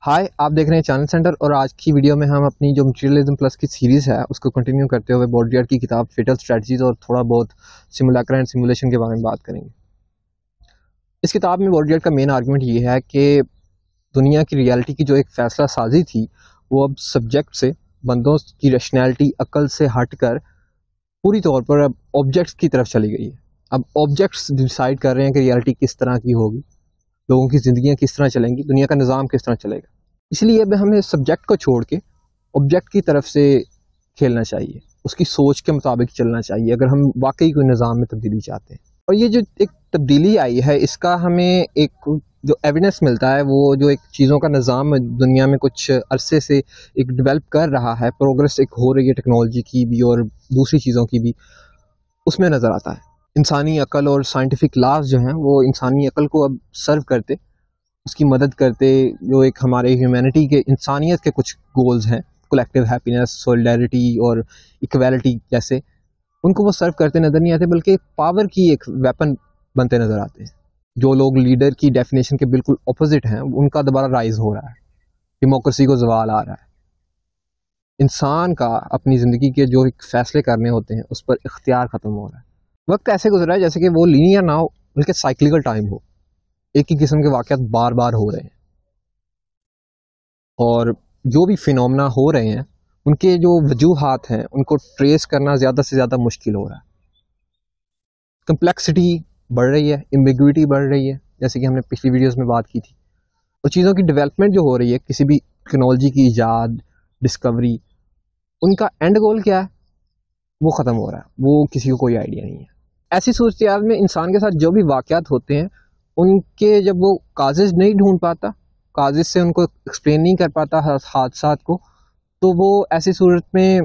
हाय, आप देख रहे हैं चैनल सेंटर और आज की वीडियो में हम अपनी जो मटेरियलिज्म प्लस की सीरीज़ है उसको कंटिन्यू करते हुए बॉडीगार्ड की किताब फेटल स्ट्रेटजीज और थोड़ा बहुत सिमुलेक्रा एंड सिमुलेशन के बारे में बात करेंगे। इस किताब में बॉडीगार्ड का मेन आर्गुमेंट ये है कि दुनिया की रियलिटी की जो एक फ़ैसला साजी थी वो अब सब्जेक्ट से, बंदों की रैशनैलिटी, अक्ल से हटकर पूरी तौर पर अब ऑब्जेक्ट्स की तरफ चली गई है। अब ऑब्जेक्ट्स डिसाइड कर रहे हैं कि रियलिटी किस तरह की होगी, लोगों की ज़िंदगियाँ किस तरह चलेंगी, दुनिया का निज़ाम किस तरह चलेगा। इसलिए अब हमें सब्जेक्ट को छोड़ के ऑब्जेक्ट की तरफ से खेलना चाहिए, उसकी सोच के मुताबिक चलना चाहिए अगर हम वाकई कोई निज़ाम में तब्दीली चाहते हैं। और ये जो एक तब्दीली आई है इसका हमें एक जो एविडेंस मिलता है, वो जो एक चीज़ों का निज़ाम दुनिया में कुछ अरसे से एक डेवलप कर रहा है, प्रोग्रेस एक हो रही है टेक्नोलॉजी की भी और दूसरी चीज़ों की भी, उसमें नज़र आता है। इंसानी अकल और साइंटिफिक लॉज जो हैं वो इंसानी अकल को अब सर्व करते, उसकी मदद करते, जो एक हमारे ह्यूमैनिटी के, इंसानियत के कुछ गोल्स हैं, कलेक्टिव हैप्पीनेस, सॉलिडारिटी और इक्वालिटी जैसे, उनको वो सर्व करते नज़र नहीं आते, बल्कि पावर की एक वेपन बनते नज़र आते हैं। जो लोग लीडर की डेफिनेशन के बिल्कुल ऑपोजिट हैं उनका दोबारा राइज हो रहा है, डेमोक्रेसी को जवाल आ रहा है। इंसान का अपनी ज़िंदगी के जो एक फ़ैसले करने होते हैं उस पर इख्तियार ख़त्म हो रहा है। वक्त ऐसे गुजरा है जैसे कि वो लीनियर ना हो बल्कि साइक्लिकल टाइम हो, एक ही किस्म के वाक़यात बार बार हो रहे हैं और जो भी फिनोमेना हो रहे हैं उनके जो वजूहात हैं उनको ट्रेस करना ज़्यादा से ज़्यादा मुश्किल हो रहा है। कम्प्लेक्सिटी बढ़ रही है, एम्बिग्विटी बढ़ रही है, जैसे कि हमने पिछली वीडियोस में बात की थी। और चीज़ों की डेवलपमेंट जो हो रही है, किसी भी टेक्नोलॉजी की ईजाद, डिस्कवरी, उनका एंड गोल क्या है वो ख़त्म हो रहा है, वो किसी को कोई आइडिया नहीं है। ऐसी सूरत में इंसान के साथ जो भी वाक़यात होते हैं उनके जब वो काजेज़ नहीं ढूंढ पाता, काजेज़ से उनको एक्सप्लेन नहीं कर पाता हादसात को, तो वो ऐसी सूरत में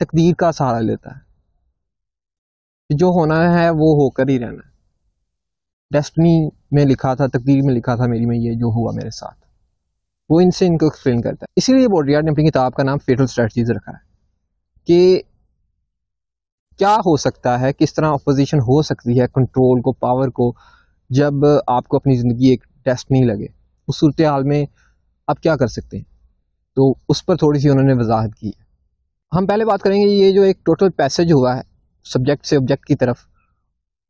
तकदीर का सहारा लेता है। जो होना है वो होकर ही रहना है। डेस्टिनी में लिखा था, तकदीर में लिखा था मेरी में ये जो हुआ मेरे साथ, वो इनसे इनको एक्सप्लेन करता है। इसीलिए बॉडीगार्ड ने अपनी किताब का नाम फेटल स्ट्रेटजीज रखा है कि क्या हो सकता है, किस तरह अपोजिशन हो सकती है कंट्रोल को, पावर को, जब आपको अपनी ज़िंदगी एक डेस्टिनी लगे। उस सूरत हाल में आप क्या कर सकते हैं, तो उस पर थोड़ी सी उन्होंने वजाहत की है। हम पहले बात करेंगे ये जो एक टोटल पैसेज हुआ है सब्जेक्ट से ऑब्जेक्ट की तरफ,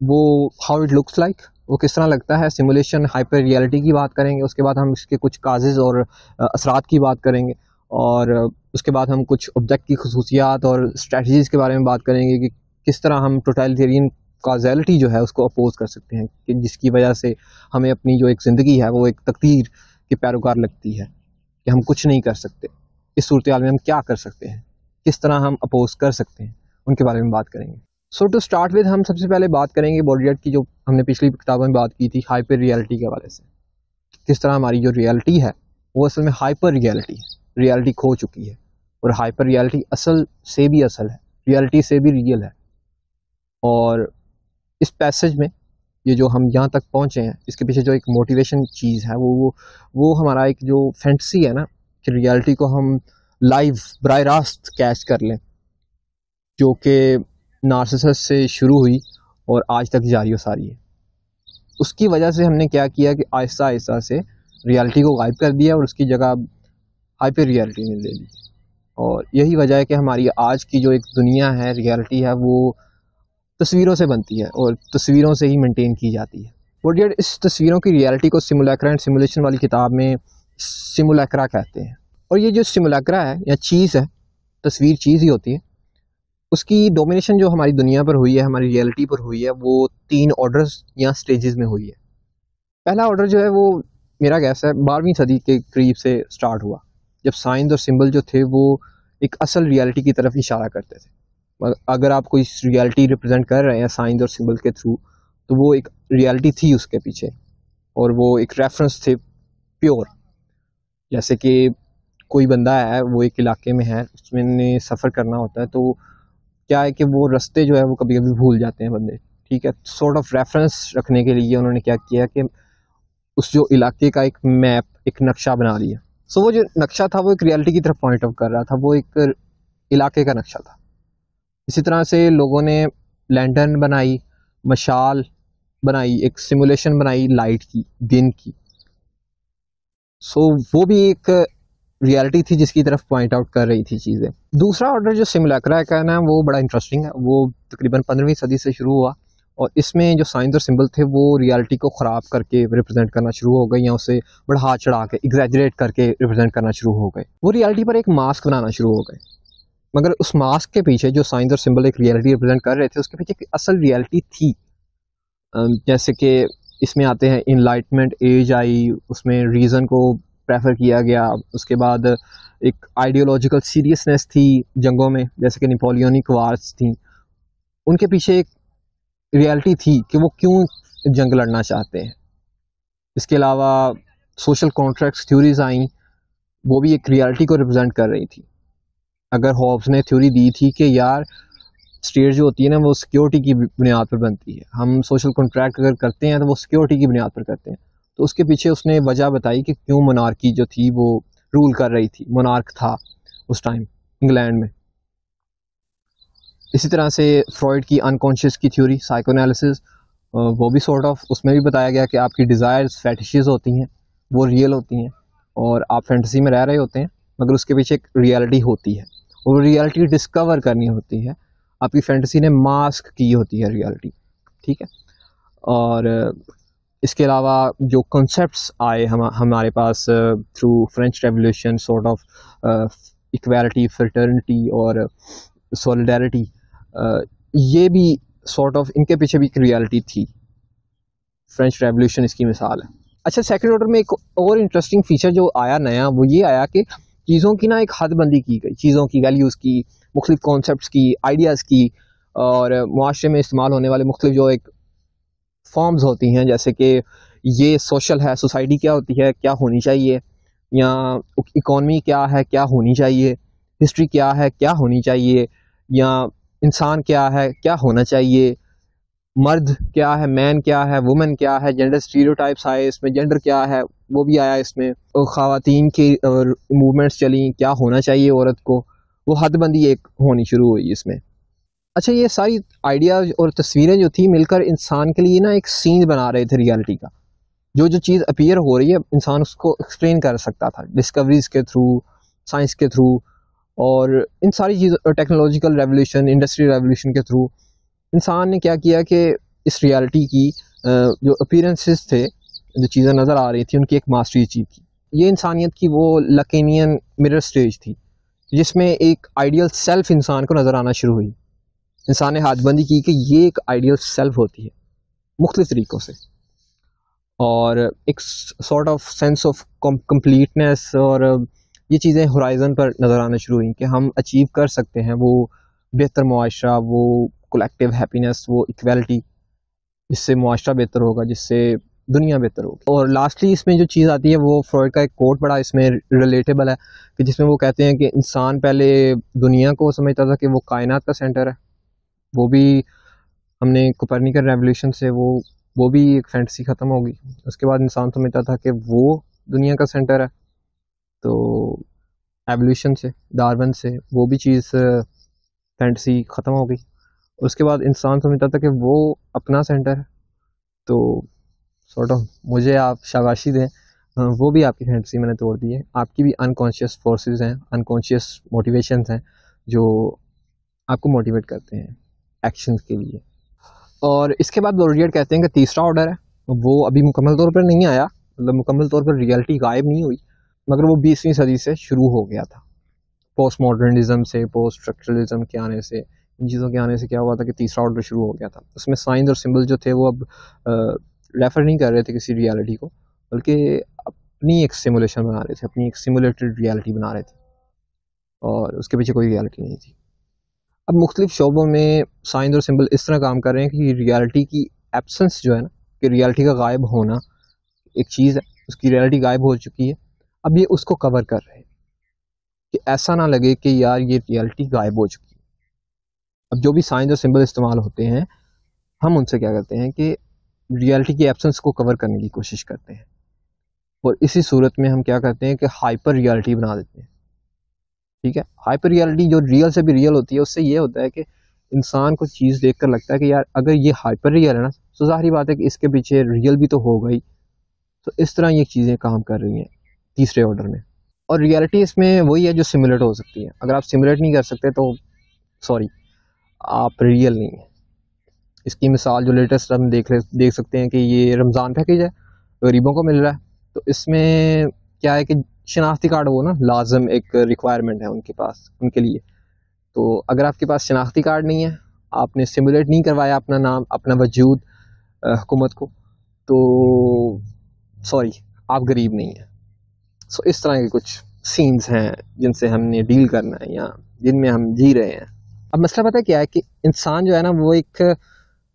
वो हाउ इट लुक्स लाइक, वो किस तरह लगता है। सिमुलेशन, हाइपर रियलिटी की बात करेंगे, उसके बाद हम इसके कुछ काजेज़ और असरात की बात करेंगे, और उसके बाद हम कुछ ऑब्जेक्ट की खसूसियात और स्ट्रेटजीज़ के बारे में बात करेंगे कि किस तरह हम टोटलिटेरियन काजैलिटी जो है उसको अपोज कर सकते हैं, कि जिसकी वजह से हमें अपनी जो एक ज़िंदगी है वो एक तकदीर के पैरोकार लगती है कि हम कुछ नहीं कर सकते। इस सूरत हाल में हम क्या कर सकते हैं, किस तरह हम अपोज कर सकते हैं, उनके बारे में बात करेंगे। सो टू स्टार्ट विद, हम सबसे पहले बात करेंगे बॉडीगार्ड की, जो हमने पिछली किताबों में बात की थी, हाइपर रियलिटी के हवाले से। किस तरह हमारी जो रियलिटी है वो असल में हाइपर रियलिटी है, रियलिटी खो चुकी है, और हाइपर रियलिटी असल से भी असल है, रियलिटी से भी रियल है। और इस पैसेज में ये जो हम यहाँ तक पहुँचे हैं, इसके पीछे जो एक मोटिवेशन चीज़ है वो हमारा एक जो फैंटेसी है ना, कि रियलिटी को हम लाइव बराह रास्त कैच कर लें, जो कि नार्सिसस से शुरू हुई और आज तक जारी व सारी है। उसकी वजह से हमने क्या किया कि आहिस्ता आहिस्ता से रियलिटी को गायब कर दिया और उसकी जगह हाइपर रियलिटी ने ले ली। और यही वजह है कि हमारी आज की जो एक दुनिया है, रियलिटी है, वो तस्वीरों से बनती है और तस्वीरों से ही मेंटेन की जाती है। बॉडीगार्ड इस तस्वीरों की रियलिटी को सिमुलेक्रा एंड सिमुलेशन वाली किताब में सिमुलेक्रा कहते हैं। और ये जो सिमुलेक्रा है या चीज़ है, तस्वीर चीज़ ही होती है, उसकी डोमिनेशन जो हमारी दुनिया पर हुई है, हमारी रियलिटी पर हुई है, वो 3 ऑर्डर्स या स्टेजेस में हुई है। पहला ऑर्डर जो है वो, मेरा गैस है, 12वीं सदी के करीब से स्टार्ट हुआ, जब साइंस और सिंबल जो थे वो एक असल रियलिटी की तरफ इशारा करते थे। अगर आप कोई रियलिटी रिप्रेजेंट कर रहे हैं साइंस और सिंबल के थ्रू, तो वो एक रियलिटी थी उसके पीछे, और वो एक रेफरेंस थे प्योर। जैसे कि कोई बंदा है, वो एक इलाके में है, उसमें सफ़र करना होता है, तो क्या है कि वो रास्ते जो है वो कभी कभी भूल जाते हैं बंदे, ठीक है। सॉर्ट ऑफ रेफरेंस रखने के लिए उन्होंने क्या किया कि उस जो इलाके का एक मैप, एक नक्शा बना लिया। सो वो जो नक्शा था वो एक रियलिटी की तरफ पॉइंट आउट कर रहा था, वो एक इलाके का नक्शा था। इसी तरह से लोगों ने लैंटर्न बनाई, मशाल बनाई, एक सिमुलेशन बनाई लाइट की, दिन की, सो वो भी एक रियलिटी थी जिसकी तरफ पॉइंट आउट कर रही थी चीज़ें। दूसरा ऑर्डर जो सिमुलैक्रा का है वो बड़ा इंटरेस्टिंग है। वो तकरीबन 15वीं सदी से शुरू हुआ और इसमें जो साइंस और सिंबल थे वो रियलिटी को ख़राब करके रिप्रेजेंट करना शुरू हो गए या उसे बढ़ा चढ़ा के एग्जैजरेट करके रिप्रेजेंट करना शुरू हो गए। वो रियलिटी पर एक मास्क बनाना शुरू हो गए, मगर उस मास्क के पीछे जो साइंस और सिंबल एक रियलिटी रिप्रेजेंट कर रहे थे उसके पीछे एक असल रियलिटी थी। जैसे कि इसमें आते हैं इनलाइटमेंट एज आई, उसमें रीज़न को प्रेफर किया गया। उसके बाद एक आइडियोलॉजिकल सीरियसनेस थी जंगों में, जैसे कि नेपोलियनिक वार्स थी। उनके पीछे एक रियलिटी थी कि वो क्यों जंग लड़ना चाहते हैं। इसके अलावा सोशल कॉन्ट्रैक्ट्स थ्योरीज आई, वो भी एक रियलिटी को रिप्रेजेंट कर रही थी। अगर हॉब्स ने थ्योरी दी थी कि यार स्टेट जो होती है ना वो सिक्योरिटी की बुनियाद पर बनती है, हम सोशल कॉन्ट्रैक्ट अगर करते हैं तो वो सिक्योरिटी की बुनियाद पर करते हैं, तो उसके पीछे उसने वजह बताई कि क्यों मोनार्की जो थी वो रूल कर रही थी। मोनार्क था उस टाइम इंग्लैंड में। इसी तरह से फ्रॉइड की अनकॉन्शियस की थ्योरी साइकोएनालिसिस, वो भी सॉर्ट ऑफ उसमें भी बताया गया कि आपकी डिज़ायर्स फैटिशेस होती हैं, वो रियल होती हैं और आप फैंटेसी में रह रहे होते हैं, मगर उसके पीछे एक रियलिटी होती है और रियलिटी डिस्कवर करनी होती है। आपकी फैंटेसी ने मास्क की होती है रियलिटी, ठीक है। और इसके अलावा जो कॉन्सेप्ट्स आए हमारे pass through French revolution, sort of equality, fraternity और सॉलिडारिटी, ये भी सॉर्ट ऑफ इनके पीछे भी एक रियलिटी थी। फ्रेंच रेवोल्यूशन इसकी मिसाल है। अच्छा, सेकंड ऑर्डर में एक और इंटरेस्टिंग फीचर जो आया नया, वो ये आया कि चीज़ों की ना एक हदबंदी की गई, चीज़ों की, वैल्यूज़ की, मुख्तलिफ कॉन्सेप्ट्स की, आइडियाज़ की, और मुआशरे में इस्तेमाल होने वाले मुख्तलिफ जो एक फॉर्म्स होती हैं, जैसे कि ये सोशल है, सोसाइटी क्या होती है, क्या होनी चाहिए, या इकॉनमी क्या है, क्या होनी चाहिए, हिस्ट्री क्या है, क्या होनी चाहिए, या इंसान क्या है, क्या होना चाहिए, मर्द क्या है, मैन क्या है, वुमेन क्या है, जेंडर स्टीरियोटाइप्स आए इसमें, जेंडर क्या है वो भी आया इसमें, और ख़वातीन की मूवमेंट्स चली, क्या होना चाहिए औरत को, वो हदबंदी एक होनी शुरू हुई इसमें। अच्छा, ये सारी आइडियाज़ और तस्वीरें जो थी मिलकर इंसान के लिए ना एक सीन बना रहे थे रियलिटी का। जो जो चीज़ अपीयर हो रही है इंसान उसको एक्सप्लेन कर सकता था डिस्कवरीज के थ्रू, साइंस के थ्रू, और इन सारी चीज़ों, टेक्नोलॉजिकल रेवोल्यूशन, इंडस्ट्री रेवोल्यूशन के थ्रू इंसान ने क्या किया कि इस रियलिटी की जो अपीयरेंसेस थे, जो चीज़ें नज़र आ रही थी, उनकी एक मास्टरी अचीव की। ये इंसानियत की वो लकेनियन मिरर स्टेज थी जिसमें एक आइडियल सेल्फ इंसान को नज़र आना शुरू हुई। इंसान ने हाथबंदी की कि ये एक आइडियल सेल्फ होती है मुख्तलिफ तरीक़ों से, और एक sort of sense of completeness, और ये चीज़ें होराइज़न पर नज़र आना शुरू हुई कि हम अचीव कर सकते हैं वो बेहतर मुआशरा, वो कलेक्टिव हैप्पीनेस, वो इक्वालिटी, जिससे मुआशरा बेहतर होगा, जिससे दुनिया बेहतर होगी। और लास्टली इसमें जो चीज़ आती है वो फ्रॉइड का एक कोट बड़ा इसमें रिलेटेबल है कि जिसमें वो कहते हैं कि इंसान पहले दुनिया को समझता था कि वो कायनात का सेंटर है। वो भी हमने कोपरनिकन रेवोल्यूशन से वो भी एक फैंटेसी ख़त्म हो गई। उसके बाद इंसान समझता था कि वो दुनिया का सेंटर है, तो एवोल्यूशन से, डार्विन से वो भी चीज़ फैंटेसी ख़त्म हो गई। उसके बाद इंसान समझता था कि वो अपना सेंटर है, तो सॉर्ट ऑफ मुझे आप शाबाशी दें, वो भी आपकी फैंटेसी मैंने तोड़ दी है। आपकी भी अनकॉन्शियस फोर्सेस हैं, अनकॉन्शियस मोटिवेशंस हैं जो आपको मोटिवेट करते हैं एक्शन के लिए। और इसके बाद लॉरियट कहते हैं कि तीसरा ऑर्डर है वो अभी मुकम्मल तौर पर नहीं आया, मतलब मुकम्मल तौर पर रियलिटी गायब नहीं हुई, मगर वो 20वीं सदी से शुरू हो गया था। पोस्ट मॉडर्निज्म से, पोस्ट स्ट्रक्चरलिज्म के आने से, इन चीज़ों के आने से क्या हुआ था कि तीसरा ऑर्डर शुरू हो गया था। उसमें साइंस और सिंबल जो थे वो अब रेफर नहीं कर रहे थे किसी रियलिटी को, बल्कि अपनी एक सिमुलेशन बना रहे थे, अपनी एक सिमुलेटेड रियलिटी बना रहे थे, और उसके पीछे कोई रियलिटी नहीं थी। अब मुख्तलिफ शोबों में साइंस और सिंबल इस तरह काम कर रहे हैं कि रियलिटी की एब्सेंस जो है ना, कि रियलिटी का गायब होना एक चीज़ है, उसकी रियलिटी गायब हो चुकी है, अब ये उसको कवर कर रहे हैं कि ऐसा ना लगे कि यार ये रियलिटी गायब हो चुकी है। अब जो भी साइंस और सिंबल इस्तेमाल होते हैं, हम उनसे क्या करते हैं कि रियलिटी की एब्सेंस को कवर करने की कोशिश करते हैं, और इसी सूरत में हम क्या करते हैं कि हाइपर रियलिटी बना देते हैं। ठीक है, हाइपर रियलिटी जो रियल से भी रियल होती है, उससे ये होता है कि इंसान को चीज़ देखकर लगता है कि यार अगर ये हाइपर रियल है ना, तो जाहिर बात है कि इसके पीछे रियल भी तो हो गई। तो इस तरह ये चीज़ें काम कर रही हैं। तीसरे ऑर्डर में। और रियलिटी इसमें वही है जो सिमुलेट हो सकती है। अगर आप सिमुलेट नहीं कर सकते तो सॉरी, आप रियल नहीं है। इसकी मिसाल जो लेटेस्ट हम देख सकते हैं कि ये रमज़ान पैकेज है, गरीबों को मिल रहा है। तो इसमें क्या है कि शनाख्ती कार्ड वो ना लाजम एक रिक्वायरमेंट है उनके पास, उनके लिए। तो अगर आपके पास शनाख्ती कार्ड नहीं है, आपने सिमुलेट नहीं करवाया अपना नाम, अपना वजूद हुकूमत को, तो सॉरी, आप गरीब नहीं हैं। सो इस तरह के कुछ सीन्स हैं जिनसे हमने डील करना है या जिनमें हम जी रहे हैं। अब मसला पता है क्या है कि इंसान जो है ना वो एक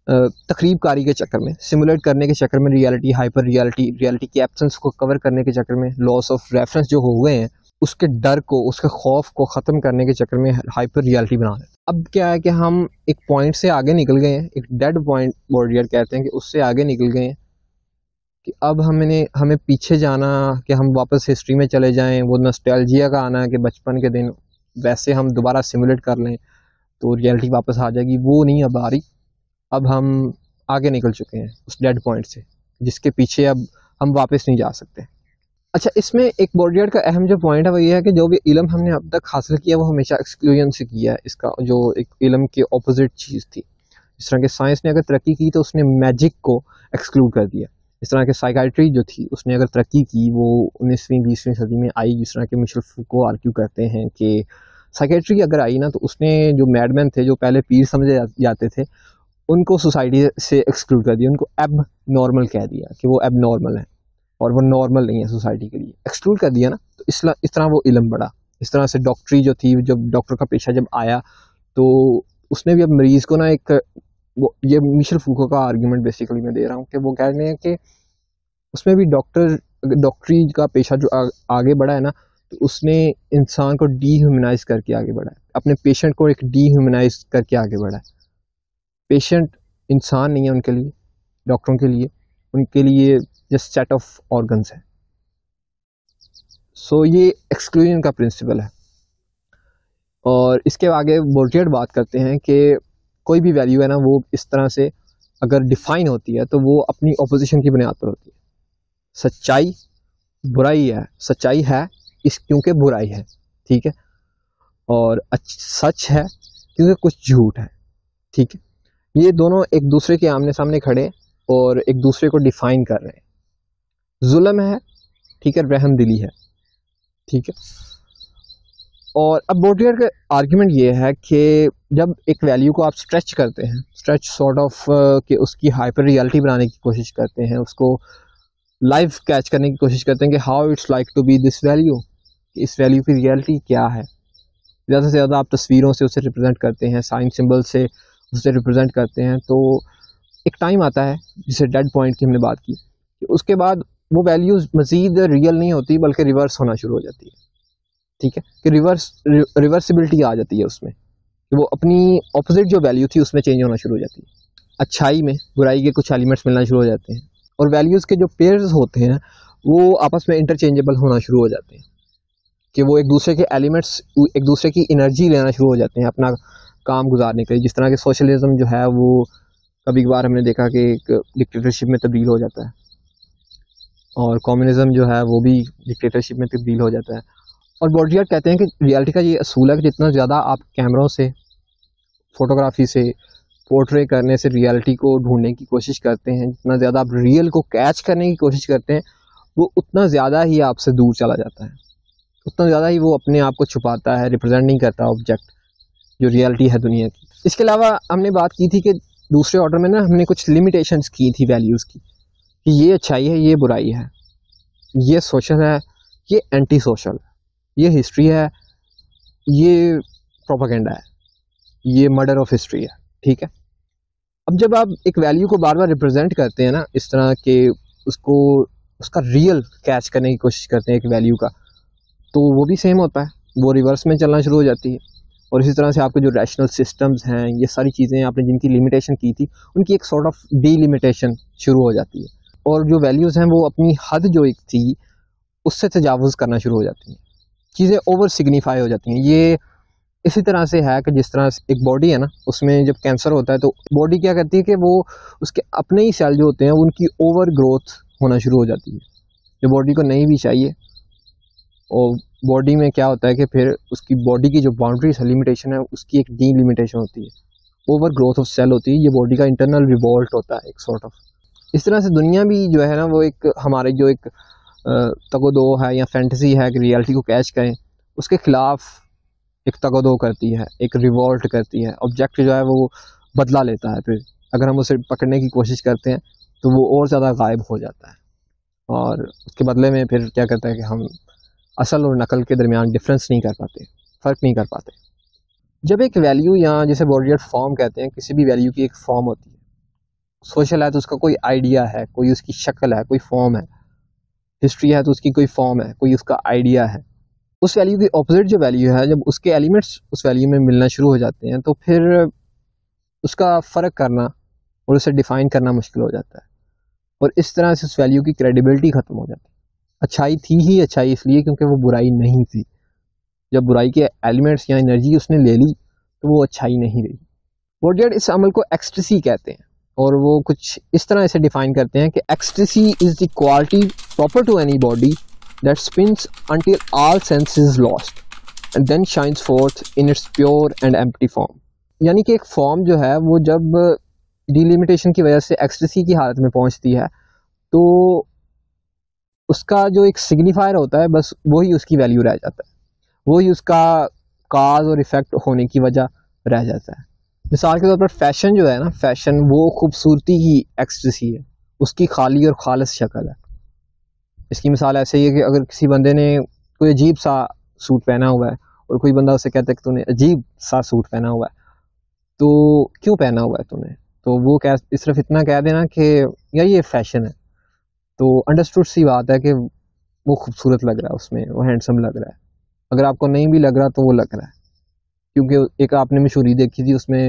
तकरीब कारी के चक्कर में, सिमुलेट करने के चक्कर में, रियलिटी, हाइपर रियलिटी, रियलिटी की एब्सेंस को कवर करने के चक्कर में, लॉस ऑफ रेफरेंस जो हो हुए हैं उसके डर को, उसके खौफ को ख़त्म करने के चक्कर में हाइपर रियलिटी बना दें। अब क्या है कि हम एक पॉइंट से आगे निकल गए हैं, एक डेड पॉइंट बॉर्डियर कहते हैं कि उससे आगे निकल गए हैं कि अब हमें पीछे जाना, कि हम वापस हिस्ट्री में चले जाएं, वो नॉस्टैल्जिया का आना कि बचपन के दिन वैसे हम दोबारा सिमुलेट कर लें तो रियलिटी वापस आ जाएगी, वो नहीं अब आ रही। अब हम आगे निकल चुके हैं उस डेड पॉइंट से, जिसके पीछे अब हम वापस नहीं जा सकते। अच्छा, इसमें एक बॉर्डियर का अहम जो पॉइंट है वो ये है कि जो भी इल्म हमने अब तक हासिल किया वो हमेशा एक्सक्लूजन से किया है। इसका जो एक इल्म की ऑपोजिट चीज़ थी, इस तरह के साइंस ने अगर तरक्की की तो उसने मैजिक को एक्सक्लूड कर दिया। इस तरह के साइकाइट्री जो थी उसने अगर तरक्की की, वो 19वीं 20वीं सदी में आई। जिस तरह के मिशेल फूको आर्ग्यू करते हैं कि साइकाइट्री अगर आई ना तो उसने जो मैडमैन थे, जो पहले पीर समझे जाते थे, उनको सोसाइटी से एक्सक्लूड कर दिया, उनको एब नॉर्मल कह दिया कि वो एब नॉर्मल है और वो नॉर्मल नहीं है सोसाइटी के लिए, एक्सक्लूड कर दिया ना। तो इस तरह वो इल्म बढ़ा। इस तरह से डॉक्टरी जो थी, जब डॉक्टर का पेशा जब आया तो उसने भी अब मरीज़ को ना एक वो, ये मिशेल फूको का आर्ग्यूमेंट बेसिकली मैं दे रहा हूँ कि वो कह रहे हैं कि उसमें भी डॉक्टरी का पेशा जो आगे बढ़ा है ना, तो उसने इंसान को डीह्यूमनाइज करके आगे बढ़ा है, अपने पेशेंट को एक डीह्यूमनाइज करके आगे बढ़ा है। पेशेंट इंसान नहीं है उनके लिए, डॉक्टरों के लिए, उनके लिए जस्ट सेट ऑफ ऑर्गन्स है। सो ये एक्सक्लूजन का प्रिंसिपल है। और इसके आगे बोर्डियर बात करते हैं कि कोई भी वैल्यू है ना वो इस तरह से अगर डिफाइन होती है तो वो अपनी ऑपोजिशन की बुनियाद पर होती है। सच्चाई बुराई है, सच्चाई है इस क्योंकि बुराई है, ठीक है, और सच है क्योंकि कुछ झूठ है, ठीक है। ये दोनों एक दूसरे के आमने सामने खड़े और एक दूसरे को डिफाइन कर रहे हैं। जुल्म है, ठीक है, रहमदिली है, ठीक है। और अब बोर्डियर का आर्ग्यूमेंट ये है कि जब एक वैल्यू को आप स्ट्रेच करते हैं, स्ट्रेच सॉर्ट ऑफ कि उसकी हाइपर रियलिटी बनाने की कोशिश करते हैं, उसको लाइव कैच करने की कोशिश करते हैं कि how it's like to be this value, इस वैल्यू की रियलिटी क्या है। ज़्यादा से ज़्यादा आप तस्वीरों से उसे रिप्रेजेंट करते हैं, साइन सिंबल से उसे रिप्रेजेंट करते हैं। तो एक टाइम आता है जिसे डेड पॉइंट की हमने बात की, उसके बाद वो वैल्यूज़ मज़ीद रियल नहीं होती बल्कि रिवर्स होना शुरू हो जाती है, ठीक है, कि रिवर्सिबिलिटी आ जाती है उसमें, कि वो अपनी ऑपोजिट जो वैल्यू थी उसमें चेंज होना शुरू हो जाती है। अच्छाई में बुराई के कुछ एलिमेंट्स मिलना शुरू हो जाते हैं और वैल्यूज़ के जो पेयर्स होते हैं वो आपस में इंटरचेंजेबल होना शुरू हो जाते हैं, कि वो एक दूसरे के एलिमेंट्स, एक दूसरे की एनर्जी लेना शुरू हो जाते हैं अपना काम गुजारने के लिए। जिस तरह के सोशलिज्म जो है वो कभी कभार हमने देखा कि एक डिक्टेटरशिप में तब्दील हो जाता है, और कम्युनिज्म जो है वो भी डिक्टेटरशिप में तब्दील हो जाता है। और बोर्डियर कहते हैं कि रियलिटी का ये असूल है कि जितना ज़्यादा आप कैमरों से, फोटोग्राफी से पोर्ट्रे करने से रियलिटी को ढूंढने की कोशिश करते हैं, जितना ज़्यादा आप रियल को कैच करने की कोशिश करते हैं, वो उतना ज़्यादा ही आपसे दूर चला जाता है, उतना ज़्यादा ही वो अपने आप को छुपाता है, रिप्रेजेंट नहीं करता ऑब्जेक्ट जो रियलिटी है दुनिया की। इसके अलावा हमने बात की थी कि दूसरे ऑर्डर में ना हमने कुछ लिमिटेशंस की थी वैल्यूज़ की, कि ये अच्छाई है, ये बुराई है, ये सोशल है, ये एंटी सोशल है, ये हिस्ट्री है, ये प्रोपेगेंडा है, ये मर्डर ऑफ हिस्ट्री है, ठीक है। अब जब आप एक वैल्यू को बार बार रिप्रेजेंट करते हैं ना इस तरह के, उसको उसका रियल कैच करने की कोशिश करते हैं एक वैल्यू का, तो वो भी सेम होता है, वो रिवर्स में चलना शुरू हो जाती है। और इसी तरह से आपके जो रैशनल सिस्टम्स हैं, ये सारी चीज़ें आपने जिनकी लिमिटेशन की थी उनकी एक सॉर्ट ऑफ डीलिमिटेशन शुरू हो जाती है, और जो वैल्यूज़ हैं वो अपनी हद जो एक थी उससे तजावुज़ करना शुरू हो जाती हैं, चीज़ें ओवर सिग्निफाई हो जाती हैं। ये इसी तरह से है कि जिस तरह एक बॉडी है ना, उसमें जब कैंसर होता है तो बॉडी क्या करती है कि वो उसके अपने ही सेल जो होते हैं उनकी ओवर ग्रोथ होना शुरू हो जाती है, जो बॉडी को नहीं भी चाहिए और बॉडी में क्या होता है कि फिर उसकी बॉडी की जो बाउंड्रीज है, लिमिटेशन है, उसकी एक डीलिमिटेशन होती है, ओवर ग्रोथ ऑफ सेल होती है, ये बॉडी का इंटरनल रिवोल्ट होता है एक सॉर्ट ऑफ। इस तरह से दुनिया भी जो है ना वो एक हमारे जो एक तगोदो है या फैंटेसी है कि रियलिटी को कैच करें, उसके खिलाफ एक तगोदो करती है, एक रिवोल्ट करती है। ऑब्जेक्ट जो है वो बदला लेता है, फिर अगर हम उसे पकड़ने की कोशिश करते हैं तो वो और ज़्यादा गायब हो जाता है, और उसके बदले में फिर क्या करता है कि हम असल और नकल के दरमियान डिफरेंस नहीं कर पाते, फ़र्क नहीं कर पाते। जब एक वैल्यू या जिसे बॉडीवर्ड फॉर्म कहते हैं, किसी भी वैल्यू की एक फॉर्म होती है, सोशल है तो उसका कोई आइडिया है, कोई उसकी शक्ल है, कोई फॉर्म है, हिस्ट्री है तो उसकी कोई फॉर्म है, कोई उसका आइडिया है। उस वैल्यू की ऑपोजिट जो वैल्यू है, जब उसके एलिमेंट्स उस वैल्यू में मिलना शुरू हो जाते हैं तो फिर उसका फ़र्क करना और उसे डिफ़ाइन करना मुश्किल हो जाता है, और इस तरह से उस वैल्यू की क्रेडिबिलिटी ख़त्म हो जाती है। अच्छाई थी ही अच्छाई इसलिए क्योंकि वो बुराई नहीं थी। जब बुराई के एलिमेंट्स या एनर्जी उसने ले ली तो वो अच्छाई नहीं रही। बॉडीवर्ड इस अमल को एक्सटेसी कहते हैं, और वो कुछ इस तरह इसे डिफाइन करते हैं कि ecstasy is the quality proper to any body that spins until all sense is lost and then shines forth in its pure and empty form. यानी कि एक फॉर्म जो है वो जब डिलिमिटेशन की वजह से एक्सटेसी की हालत में पहुंचती है तो उसका जो एक सिग्निफायर होता है बस वही उसकी वैल्यू रह जाता है, वही उसका काज और इफेक्ट होने की वजह रह जाता है। मिसाल के तौर पर फैशन जो है ना, फैशन वो खूबसूरती की एक्सटेसी है, उसकी खाली और खालिस शक्ल है। इसकी मिसाल ऐसे ही है कि अगर किसी बंदे ने कोई अजीब सा सूट पहना हुआ है और कोई बंदा उसे कहता है कि तूने अजीब सा सूट पहना हुआ है, तो क्यों पहना हुआ है तूने, तो वो कह सिर्फ इतना कह देना कि यार ये फैशन है, तो अंडरस्टूड सी बात है कि वो खूबसूरत लग रहा है, उसमें वो हैंडसम लग रहा है। अगर आपको नहीं भी लग रहा तो वो लग रहा है, क्योंकि एक आपने मशहूरी देखी थी, उसमें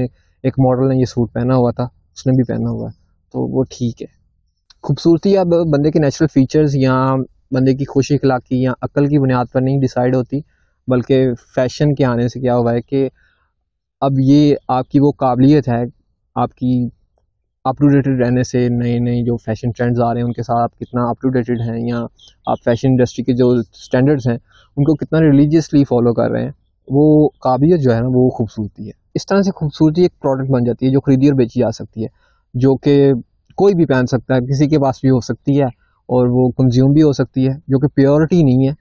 एक मॉडल ने ये सूट पहना हुआ था, उसने भी पहना हुआ है, तो वो ठीक है। खूबसूरती अब बंदे के नेचुरल फीचर्स या बंदे की खुशी अखलाकी या अक्ल की बुनियाद पर नहीं डिसाइड होती, बल्कि फ़ैशन के आने से क्या हुआ है कि अब ये आपकी वो काबिलियत है, आपकी अप टू डेटेड रहने से, नए नए जो फैशन ट्रेंड्स आ रहे हैं उनके साथ आप कितना अप टू डेटेड हैं, या आप फैशन इंडस्ट्री के जो स्टैंडर्ड्स हैं उनको कितना रिलीजियसली फॉलो कर रहे हैं, वो काबिलियत जो है ना वो खूबसूरती है। इस तरह से खूबसूरती एक प्रोडक्ट बन जाती है जो खरीदी और बेची जा सकती है, जो कि कोई भी पहन सकता है, किसी के पास भी हो सकती है, और वो कंज्यूम भी हो सकती है, जो कि प्योरिटी नहीं है,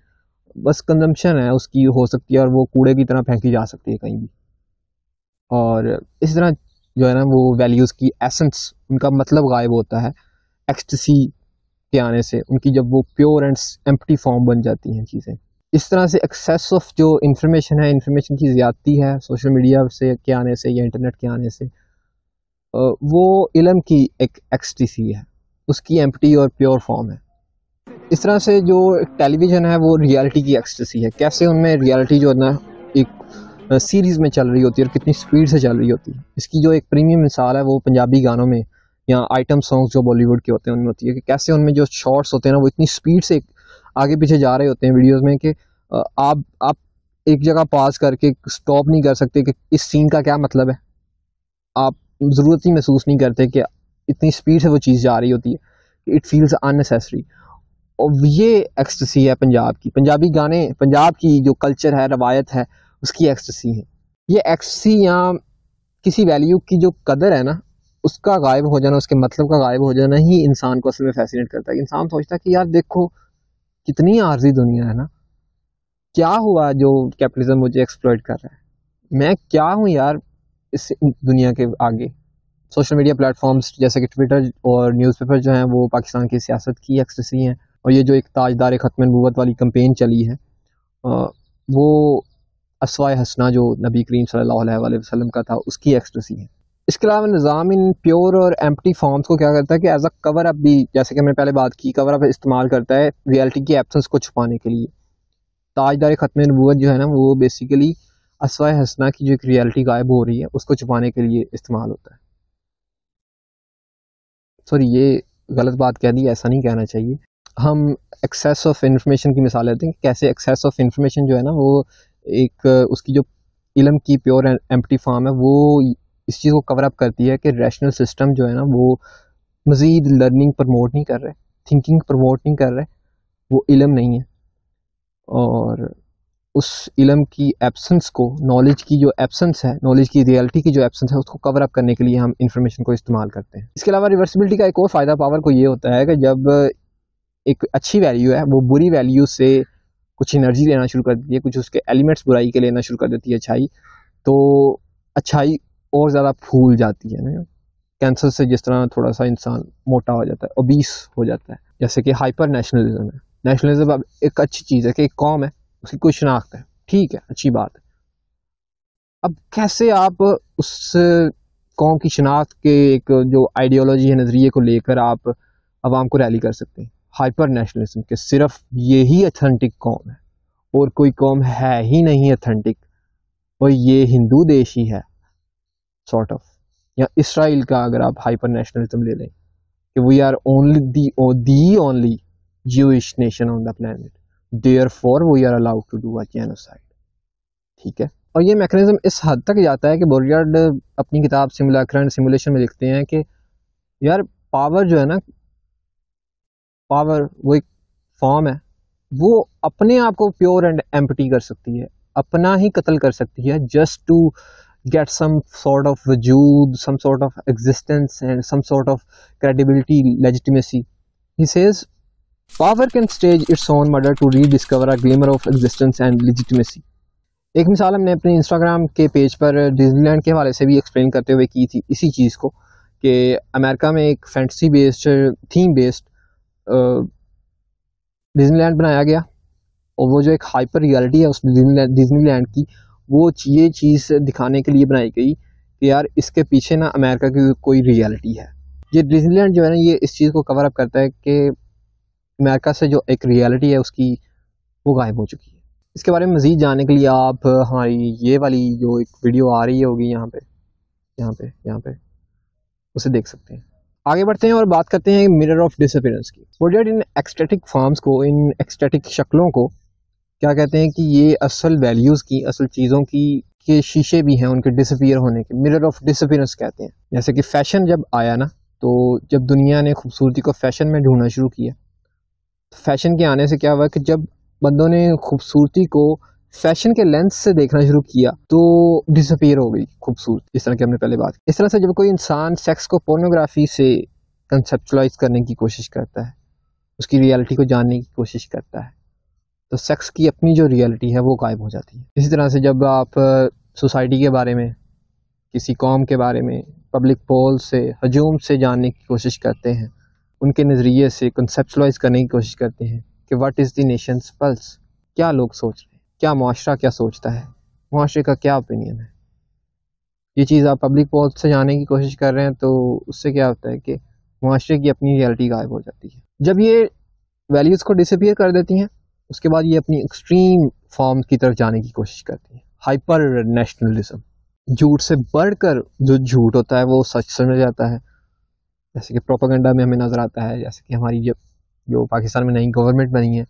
बस कंजम्पशन है उसकी हो सकती है, और वो कूड़े की तरह फेंकी जा सकती है कहीं भी। और इस तरह जो है ना वो वैल्यूज़ की एसेंस, उनका मतलब गायब होता है एक्सटेसी के आने से, उनकी जब वो प्योर एंड एम्प्टी फॉर्म बन जाती हैं चीज़ें। इस तरह से एक्सेस ऑफ जो इंफॉर्मेशन है, इंफॉर्मेशन की ज़्यादती है सोशल मीडिया से के आने से या इंटरनेट के आने से, वो इल्म की एक एक्सटेसी है, उसकी एम्प्टी और प्योर फॉर्म है। इस तरह से जो टेलीविज़न है वो रियलिटी की एक्सटेसी है, कैसे उनमें रियलिटी जो है ना एक सीरीज़ में चल रही होती है और कितनी स्पीड से चल रही होती है। इसकी जो एक प्रीमियम मिसाल है वो पंजाबी गानों में या आइटम सॉन्ग्स जो बॉलीवुड के होते हैं उनमें होती है, कि कैसे उनमें जो शॉर्ट्स होते हैं ना वो इतनी स्पीड से आगे पीछे जा रहे होते हैं वीडियोस में कि आप एक जगह पास करके स्टॉप नहीं कर सकते कि इस सीन का क्या मतलब है। आप ज़रूरत ही महसूस नहीं करते कि इतनी स्पीड से वो चीज़ जा रही होती है कि इट फील्स अननेसेसरी। और ये एक्सटेसी है पंजाब की, पंजाबी गाने, पंजाब की जो कल्चर है, रवायत है, उसकी एक्सटेसी है। ये एक्सटेसी या किसी वैल्यू की जो कदर है ना, उसका गायब हो जाना, उसके मतलब का गायब हो जाना ही इंसान को असल में फैसिनेट करता है। इंसान सोचता है कि यार देखो कितनी आर्जी दुनिया है ना, क्या हुआ जो कैपिटलिज्म मुझे एक्सप्लॉइट कर रहा है, मैं क्या हूँ यार इस दुनिया के आगे। सोशल मीडिया प्लेटफॉर्म्स जैसे कि ट्विटर और न्यूज़पेपर जो हैं वो पाकिस्तान की सियासत की एक्सटेसी हैं, और ये जो एक ताजदार ख़त्म नबूवत वाली कैंपेन चली है वो अस्वाए हसना जो नबी करीम सल्लल्लाहु अलैहि वसल्लम का था उसकी एक्सटेसी है। इसके अलावा निज़ाम इन प्योर और एम्प्टी फॉर्म्स को क्या करता है कि एज अ कवर अप भी, जैसे कि मैंने पहले बात की, कवर अप इस्तेमाल करता है रियलिटी की एब्सेंस को छुपाने के लिए। ताजदार ख़त्म नबूवत जो है ना वो बेसिकली अस्वाए हसना की जो एक रियलिटी गायब हो रही है उसको छुपाने के लिए इस्तेमाल होता है। सॉरी, ये गलत बात कह दी, ऐसा नहीं कहना चाहिए। हम एक्सेस ऑफ इंफॉर्मेशन की मिसाल लेते हैं कि कैसे एक्सेस ऑफ इंफॉर्मेशन जो है ना वो एक उसकी जो इल्म की प्योर एंड एम्प्टी फॉर्म है वो इस चीज़ को कवर अप करती है कि रैशनल सिस्टम जो है ना वो मज़ीद लर्निंग प्रमोट नहीं कर रहे, थिंकिंग प्रमोट नहीं कर रहे, वो इल्म नहीं है। और उस इल्म की एब्सेंस को, नॉलेज की जो एब्सेंस है, नॉलेज की रियलिटी की जो एब्सेंस है, उसको कवर अप करने के लिए हम इंफॉर्मेशन को इस्तेमाल करते हैं। इसके अलावा रिवर्सिबिलिटी का एक और फ़ायदा पावर को ये होता है कि जब एक अच्छी वैल्यू है वो बुरी वैल्यू से कुछ एनर्जी लेना शुरू कर देती है, कुछ उसके एलिमेंट्स बुराई के लेना शुरू कर देती है अच्छाई, तो अच्छाई और ज़्यादा फूल जाती है ना। कैंसर से जिस तरह थोड़ा सा इंसान मोटा हो जाता है, ओबीस हो जाता है, जैसे कि हाइपर नेशनलिज्म है। नेशनलिज्म अब एक अच्छी चीज़ है कि एक कौम है, उसकी कोई शनाख्त है, ठीक है, अच्छी बात है। अब कैसे आप उस कौम की शनाख्त के एक जो आइडियोलॉजी है, नज़रिए को लेकर आप आवाम को रैली कर सकते हैं? हाइपर नेशनलिज्म के सिर्फ यही अथेंटिक कौम है और कोई कौम है ही नहीं अथेंटिक, और ये हिंदू देश ही है सॉर्ट ऑफ, या इसराइल का अगर आप हाइपर नेशनलिज्म ले लें कि we are only the only Jewish nation on the planet, therefore we are allowed to do a genocide. ठीक है, और ये मैकेनिज्म इस हद तक जाता है कि बोरियार्ड अपनी किताब सिमुलेक्रा एंड सिमुलेशन में लिखते हैं कि यार पावर जो है ना, पावर वो एक फॉर्म है, वो अपने आप को प्योर एंड एम्प्टी कर सकती है, अपना ही कत्ल कर सकती है, just to get some sort of wujud, some sort of existence and some sort of credibility, legitimacy. He says, power can stage its own murder to rediscover a glimmer of existence and legitimacy. एक मिसाल हमने अपने Instagram के page पर Disneyland के हवाले से भी एक्सप्लेन करते हुए की थी इसी चीज़ को, कि अमेरिका में एक fantasy based, theme based Disneyland बनाया गया, और वो जो एक हाइपर रियलिटी है उस डिज्नीलैंड की, वो ये चीज़ दिखाने के लिए बनाई गई कि यार इसके पीछे ना अमेरिका की कोई रियलिटी है। ये डिज्नीलैंड जो है ना, ये इस चीज़ को कवर अप करता है कि अमेरिका से जो एक रियलिटी है उसकी, वो गायब हो चुकी है। इसके बारे में मज़ीद जानने के लिए आप हमारी ये वाली जो एक वीडियो आ रही होगी यहाँ पे उसे देख सकते हैं। आगे बढ़ते हैं और बात करते हैं मिरर ऑफ डिसअपीयरेंस की। बोरियार्ड इन एक्सटैटिक फॉर्म्स को, इन एक्सटैटिक शक्लों को क्या कहते हैं कि ये असल वैल्यूज़ की, असल चीज़ों की के शीशे भी हैं उनके डिसअपीयर होने के, मिरर ऑफ डिसअपीयरेंस कहते हैं। जैसे कि फैशन जब आया ना, तो जब दुनिया ने खूबसूरती को फैशन में ढूंढना शुरू किया, तो फैशन के आने से क्या हुआ कि जब बंदों ने खूबसूरती को फैशन के लेंस से देखना शुरू किया तो डिसअपीयर हो गई खूबसूरती, जिस तरह की हमने पहले बात की। इस तरह से जब कोई इंसान सेक्स को पोर्नोग्राफी से कंसेप्चुलाइज करने की कोशिश करता है, उसकी रियलिटी को जानने की कोशिश करता है, तो सेक्स की अपनी जो रियलिटी है वो गायब हो जाती है। इसी तरह से जब आप सोसाइटी के बारे में, किसी कौम के बारे में पब्लिक पोल से, हजूम से जानने की कोशिश करते हैं, उनके नज़रिए से कंसेप्चुलाइज करने की कोशिश करते हैं कि what is the Nations pulse, क्या लोग सोच रहे हैं, क्या मुआशरा क्या सोचता है, मुआशरे का क्या ओपिनियन है, ये चीज़ आप पब्लिक पोल से जानने की कोशिश कर रहे हैं, तो उससे क्या होता है कि मुआशरे की अपनी रियलिटी गायब हो जाती है। जब ये वैल्यूज़ को डिसअपीयर कर देती हैं, उसके बाद ये अपनी एक्सट्रीम फॉर्म की तरफ जाने की कोशिश करती है, हाइपर नेशनलिज्म। झूठ से बढ़कर जो झूठ होता है वो सच समझ जाता है, जैसे कि प्रोपेगेंडा में हमें नज़र आता है, जैसे कि हमारी जो पाकिस्तान में नई गवर्नमेंट बनी है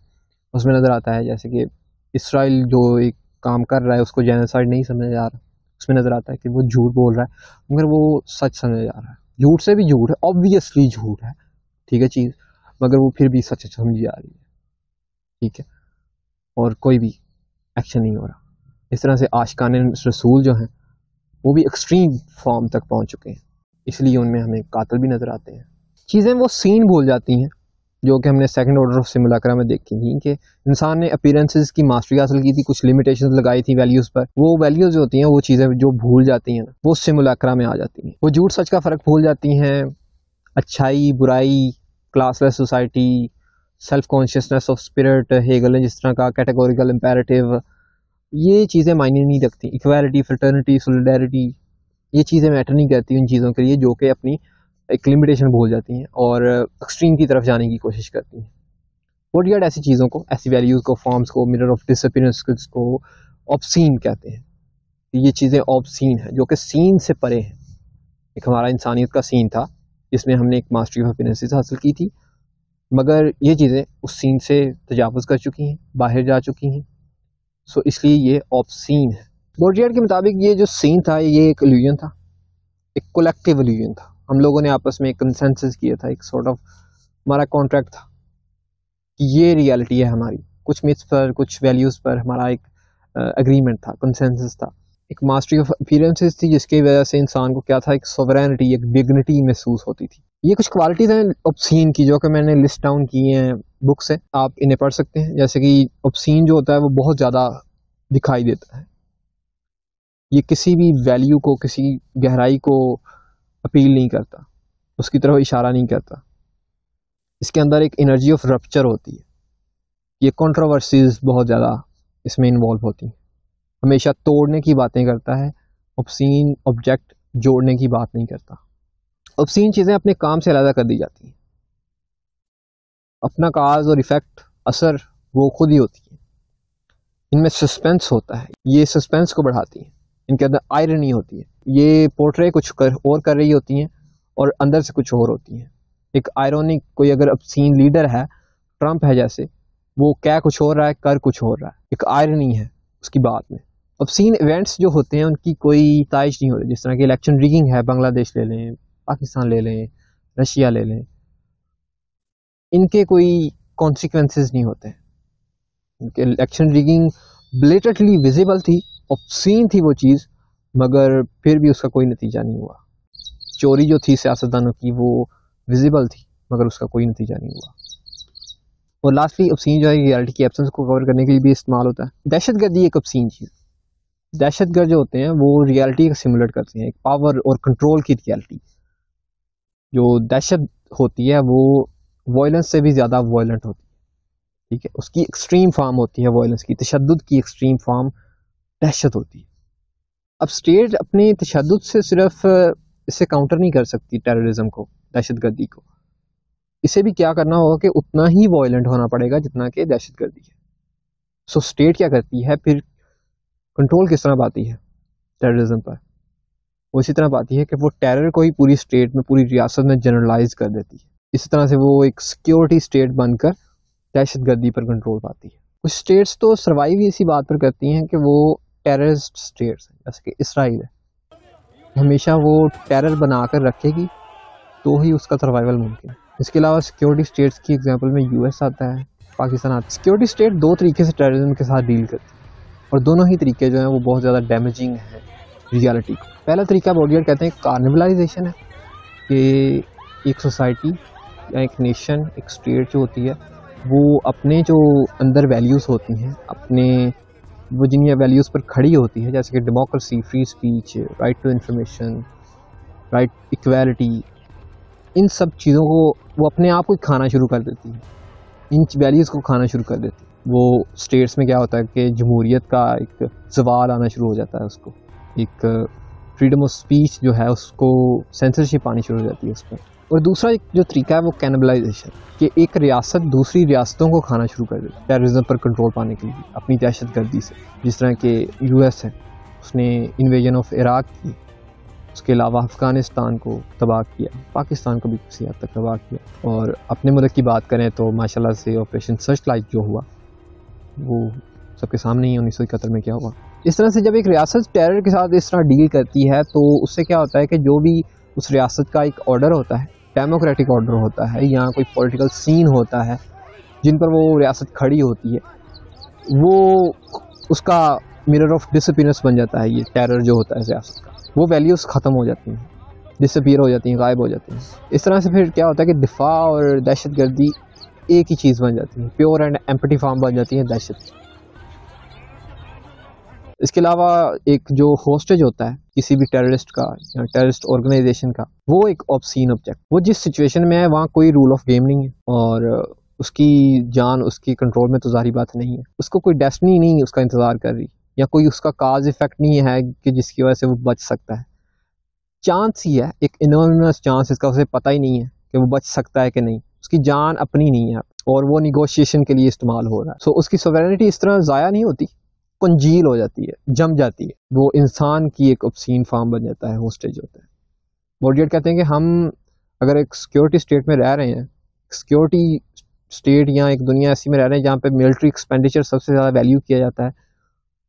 उसमें नज़र आता है, जैसे कि इसराइल जो एक काम कर रहा है उसको जेनोसाइड नहीं समझा जा रहा, उसमें नज़र आता है कि वो झूठ बोल रहा है मगर वो सच समझा जा रहा है। झूठ से भी झूठ है, ऑब्वियसली झूठ है, ठीक है चीज़, मगर वो फिर भी सच समझी जा रही है, ठीक है, और कोई भी एक्शन नहीं हो रहा। इस तरह से आशिकाने रसूल जो हैं वो भी एक्सट्रीम फॉर्म तक पहुंच चुके हैं, इसलिए उनमें हमें कातिल भी नज़र आते हैं। चीज़ें वो सीन भूल जाती हैं जो कि हमने सेकंड ऑर्डर ऑफ सिमुलेक्रा में देखी थी कि इंसान ने अपीयरेंसेस की मास्टरी हासिल की थी, कुछ लिमिटेशंस लगाई थी वैल्यूज़ पर, वो वैल्यूज़ जो होती हैं, वो चीज़ें जो भूल जाती हैं वो सिमुलेक्रा में आ जाती हैं। वो झूठ सच का फ़र्क भूल जाती हैं, अच्छाई बुराई, classless society, self consciousness of spirit, Hegel ने जिस तरह का कैटेगोरिकल इम्पेरेटिव, ये चीज़ें मायने नहीं रखती। इक्वालिटी, फ्रेटर्निटी, सोलिडेरिटी, ये चीज़ें मैटर नहीं करती उन चीज़ों के लिए जो कि अपनी एक लिमिटेशन भूल जाती हैं और एक्सट्रीम की तरफ जाने की कोशिश करती हैं। बोरियार्ड ऐसी चीज़ों को, ऐसी वैल्यूज़ को, फॉर्म्स को, मिरर ऑफ डिसअपीयरेंस को ऑब्सीन कहते हैं। ये चीज़ें ऑब्सीन हैं जो कि सीन से परे हैं। एक हमारा इंसानियत का सीन था जिसमें हमने एक मास्टरी ऑफ अपीयरेंसेस हासिल की थी, मगर ये चीज़ें उस सीन से तजावुज़ कर चुकी हैं, बाहर जा चुकी हैं, सो इसलिए ये ऑब्सीन है। बोरियार्ड के मुताबिक ये जो सीन था ये एक इल्यूजन था, एक कोलेक्टिव इल्यूजन था। हम लोगों ने आपस में एक कंसेंसस किया था, एक सॉर्ट ऑफ हमारा कॉन्ट्रैक्ट था कि ये रियलिटी है हमारी, कुछ मिथ्स पर, कुछ वैल्यूज़ पर हमारा एक एग्रीमेंट था, कंसेंसस था, एक मास्टरी ऑफ अपीयरेंसेस थी, जिसकी वजह से इंसान को क्या था, एक सोवरेनिटी, एक डिग्निटी महसूस होती थी। ये कुछ क्वालिटीज़ हैं ऑब्सीन की जो कि मैंने लिस्ट डाउन की हैं बुक से, आप इन्हें पढ़ सकते हैं। जैसे कि ऑब्सीन जो होता है वो बहुत ज़्यादा दिखाई देता है, ये किसी भी वैल्यू को, किसी गहराई को अपील नहीं करता, उसकी तरफ इशारा नहीं करता। इसके अंदर एक एनर्जी ऑफ रप्चर होती है, ये कंट्रोवर्सीज बहुत ज़्यादा इसमें इन्वॉल्व होती हैं, हमेशा तोड़ने की बातें करता है। ऑब्सीन ऑब्जेक्ट जोड़ने की बात नहीं करता। ऑब्सीन चीज़ें अपने काम से अलग कर दी जाती हैं, अपना काज और इफ़ेक्ट, असर वो खुद ही होती है। इनमें सस्पेंस होता है, ये सस्पेंस को बढ़ाती है। इनके अंदर आयरनी होती है, ये पोर्ट्रे कुछ और कर रही होती हैं और अंदर से कुछ और होती हैं। एक आयरॉनिक, कोई अगर ऑब्सीन लीडर है, ट्रंप है जैसे, वो क्या कुछ हो रहा है, कर कुछ हो रहा है, एक आयरनी है उसकी बात में। ऑब्सीन इवेंट्स जो होते हैं उनकी कोई ताइज नहीं होती, जिस तरह की इलेक्शन रिगिंग है, बांग्लादेश ले लें, पाकिस्तान ले लें, रशिया ले लें, इनके कोई कॉन्सिक्वेंसेस नहीं होते। इनके इलेक्शन रिगिंग ब्लेटेंटली विजिबल थी, ऑब्सीन थी वो चीज़, मगर फिर भी उसका कोई नतीजा नहीं हुआ। चोरी जो थी सियासतदानों की वो विजिबल थी, मगर उसका कोई नतीजा नहीं हुआ। और लास्टली ऑब्सीन जो है रियलिटी की एब्सेंस को कवर करने के लिए भी इस्तेमाल होता है। दहशतगर्दी एक ऑब्सीन चीज़, दहशतगर्द जो होते हैं वो रियलिटी का सिमुलेट करते हैं, एक पावर और कंट्रोल की रियलिटी। जो दहशत होती है वो वायलेंस से भी ज़्यादा वायलेंट होती है, ठीक है, उसकी एक्सट्रीम फॉर्म होती है वायलेंस की, तशद्दुद की एक्सट्रीम फॉर्म दहशत होती है। अब स्टेट अपने तशद्दुद से सिर्फ इससे काउंटर नहीं कर सकती टेररिज्म को, दहशतगर्दी को, इसे भी क्या करना होगा कि उतना ही वायलेंट होना पड़ेगा जितना कि दहशतगर्दी है। सो स्टेट क्या करती है फिर, कंट्रोल किस तरह पाती है टेररिज्म पर, वो इसी तरह पाती है कि वो टेरर को ही पूरी स्टेट में, पूरी रियासत में जनरलाइज कर देती है। इसी तरह से वो एक सिक्योरिटी स्टेट बनकर दहशतगर्दी पर कंट्रोल पाती है। कुछ स्टेट्स तो सर्वाइव ही इसी बात पर करती हैं कि वो टेररिस्ट स्टेट्स हैं, जैसे कि इसराइल है, हमेशा वो टेरर बनाकर रखेगी तो ही उसका सर्वाइवल मुमकिन है। इसके अलावा सिक्योरिटी स्टेट्स की एग्जांपल में यूएस आता है, पाकिस्तान आता है। सिक्योरिटी स्टेट दो तरीके से टेररिज्म के साथ डील करती है और दोनों ही तरीके जो हैं वो बहुत ज़्यादा डैमेजिंग है रियलिटी को। पहला तरीका बॉडीगार्ड कहते हैं कार्निवलाइजेशन है, कि एक सोसाइटी या एक नेशन, एक स्टेट जो होती है वो अपने जो अंदर वैल्यूज़ होती हैं, अपने वो जिन वैल्यूज़ पर खड़ी होती है, जैसे कि democracy, free speech, right to information, right equality, इन सब चीज़ों को वो अपने आप को खाना शुरू कर देती है, इन वैल्यूज़ को खाना शुरू कर देती है। वो स्टेट्स में क्या होता है कि जमहूरियत का एक जवाल आना शुरू हो जाता है, उसको एक फ्रीडम ऑफ स्पीच जो है उसको सेंसरशिप आनी शुरू हो जाती है उस पर। और दूसरा एक जो तरीका है वो कैनिबलाइजेशन, कि एक रियासत दूसरी रियासतों को खाना शुरू कर देती है टेररिज्म पर कंट्रोल पाने के लिए अपनी दहशतगर्दी से। जिस तरह के यूएस है, उसने इन्वेजन ऑफ इराक की, उसके अलावा अफ़गानिस्तान को तबाह किया, पाकिस्तान को भी किसी हद तक तबाह किया। और अपने मुल्क की बात करें तो माशाल्लाह से ऑपरेशन सर्चलाइट जो हुआ वो सबके सामने ही 1971 में क्या हुआ। इस तरह से जब एक रियासत टेरर के साथ इस तरह डील करती है तो उससे क्या होता है कि जो भी उस रियासत का एक ऑर्डर होता है, डेमोक्रेटिक ऑर्डर होता है या कोई पॉलिटिकल सीन होता है जिन पर वो रियासत खड़ी होती है, वो उसका मिरर ऑफ डिसअपीयरेंस बन जाता है। ये टेरर जो होता है रियासत का, वो वैल्यूज़ ख़त्म हो जाती हैं, डिसअपीयर हो जाती हैं, गायब हो जाती हैं। इस तरह से फिर क्या होता है कि दिफा और दहशतगर्दी एक ही चीज़ बन जाती है, प्योर एंड एम्पटी फॉर्म बन जाती है दहशत। इसके अलावा एक जो होस्टेज होता है किसी भी टेररिस्ट का या टेररिस्ट ऑर्गेनाइजेशन का, वो एक ऑब्सीन ऑब्जेक्ट, वो जिस सिचुएशन में है वहाँ कोई रूल ऑफ गेम नहीं है और उसकी जान उसकी कंट्रोल में तो जारी बात नहीं है, उसको कोई डेस्टिनी नहीं उसका इंतज़ार कर रही, या कोई उसका काज इफेक्ट नहीं है कि जिसकी वजह से वो बच सकता है। चांस ही है, एक इनोनिमस चांस, इसका उसे पता ही नहीं है कि वो बच सकता है कि नहीं, उसकी जान अपनी नहीं है और वो निगोशिएशन के लिए इस्तेमाल हो रहा है। सो उसकी सोवरेनिटी इस तरह ज़ाया नहीं होती, कंजील हो जाती है, जम जाती है, वो इंसान की एक ऑब्सीन फॉर्म बन जाता है, होस्टेज होता है। बॉडीगार्ड कहते हैं कि हम अगर एक सिक्योरिटी स्टेट में रह रहे हैं, सिक्योरिटी स्टेट या एक दुनिया ऐसी में रह रहे हैं जहाँ पे मिलिट्री एक्सपेंडिचर सबसे ज़्यादा वैल्यू किया जाता है,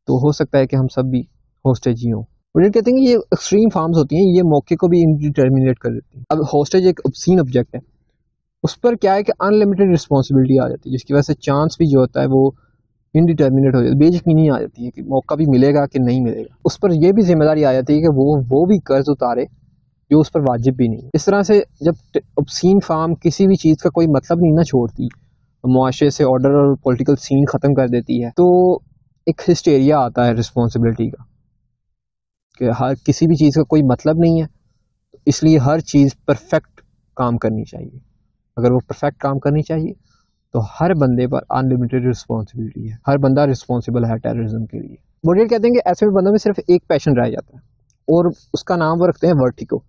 तो हो सकता है कि हम सब भी होस्टेज ही हों। बॉडीगार्ड कहते हैं कि ये एक्सट्रीम फॉर्म्स होती हैं, ये मौके को भी इंडिटर्मिनेट कर देती हैं। अब होस्टेज एक ऑब्सीन ऑब्जेक्ट है, उस पर क्या है कि अनलिमिटेड रिस्पॉन्सिबिलिटी आ जाती है, जिसकी वजह से चांस भी जो होता है वो इनडिटर्मिनेट हो जाती है, बेयकीनी आ जाती है कि मौका भी मिलेगा कि नहीं मिलेगा। उस पर यह भी जिम्मेदारी आ जाती है कि वो भी कर्ज उतारे जो उस पर वाजिब भी नहीं। इस तरह से जब ऑब्सीन फार्म किसी भी चीज़ का कोई मतलब नहीं ना छोड़ती, मुआशरे से ऑर्डर और पॉलिटिकल सीन ख़त्म कर देती है, तो एक हिस्टेरिया आता है रिस्पॉन्सिबिलिटी का कि हर किसी भी चीज़ का कोई मतलब नहीं है, इसलिए हर चीज़ परफेक्ट काम करनी चाहिए। अगर वो परफेक्ट काम करनी चाहिए तो हर बंदे पर अनलिमिटेड रिस्पॉन्सिबिलिटी है, हर बंदा रिस्पॉन्सिबल है टेररिज्म के लिए। बोडियर कहते हैं कि ऐसे में बंदों में सिर्फ एक पैशन रह जाता है और उसका नाम वो रखते हैं वर्टिको।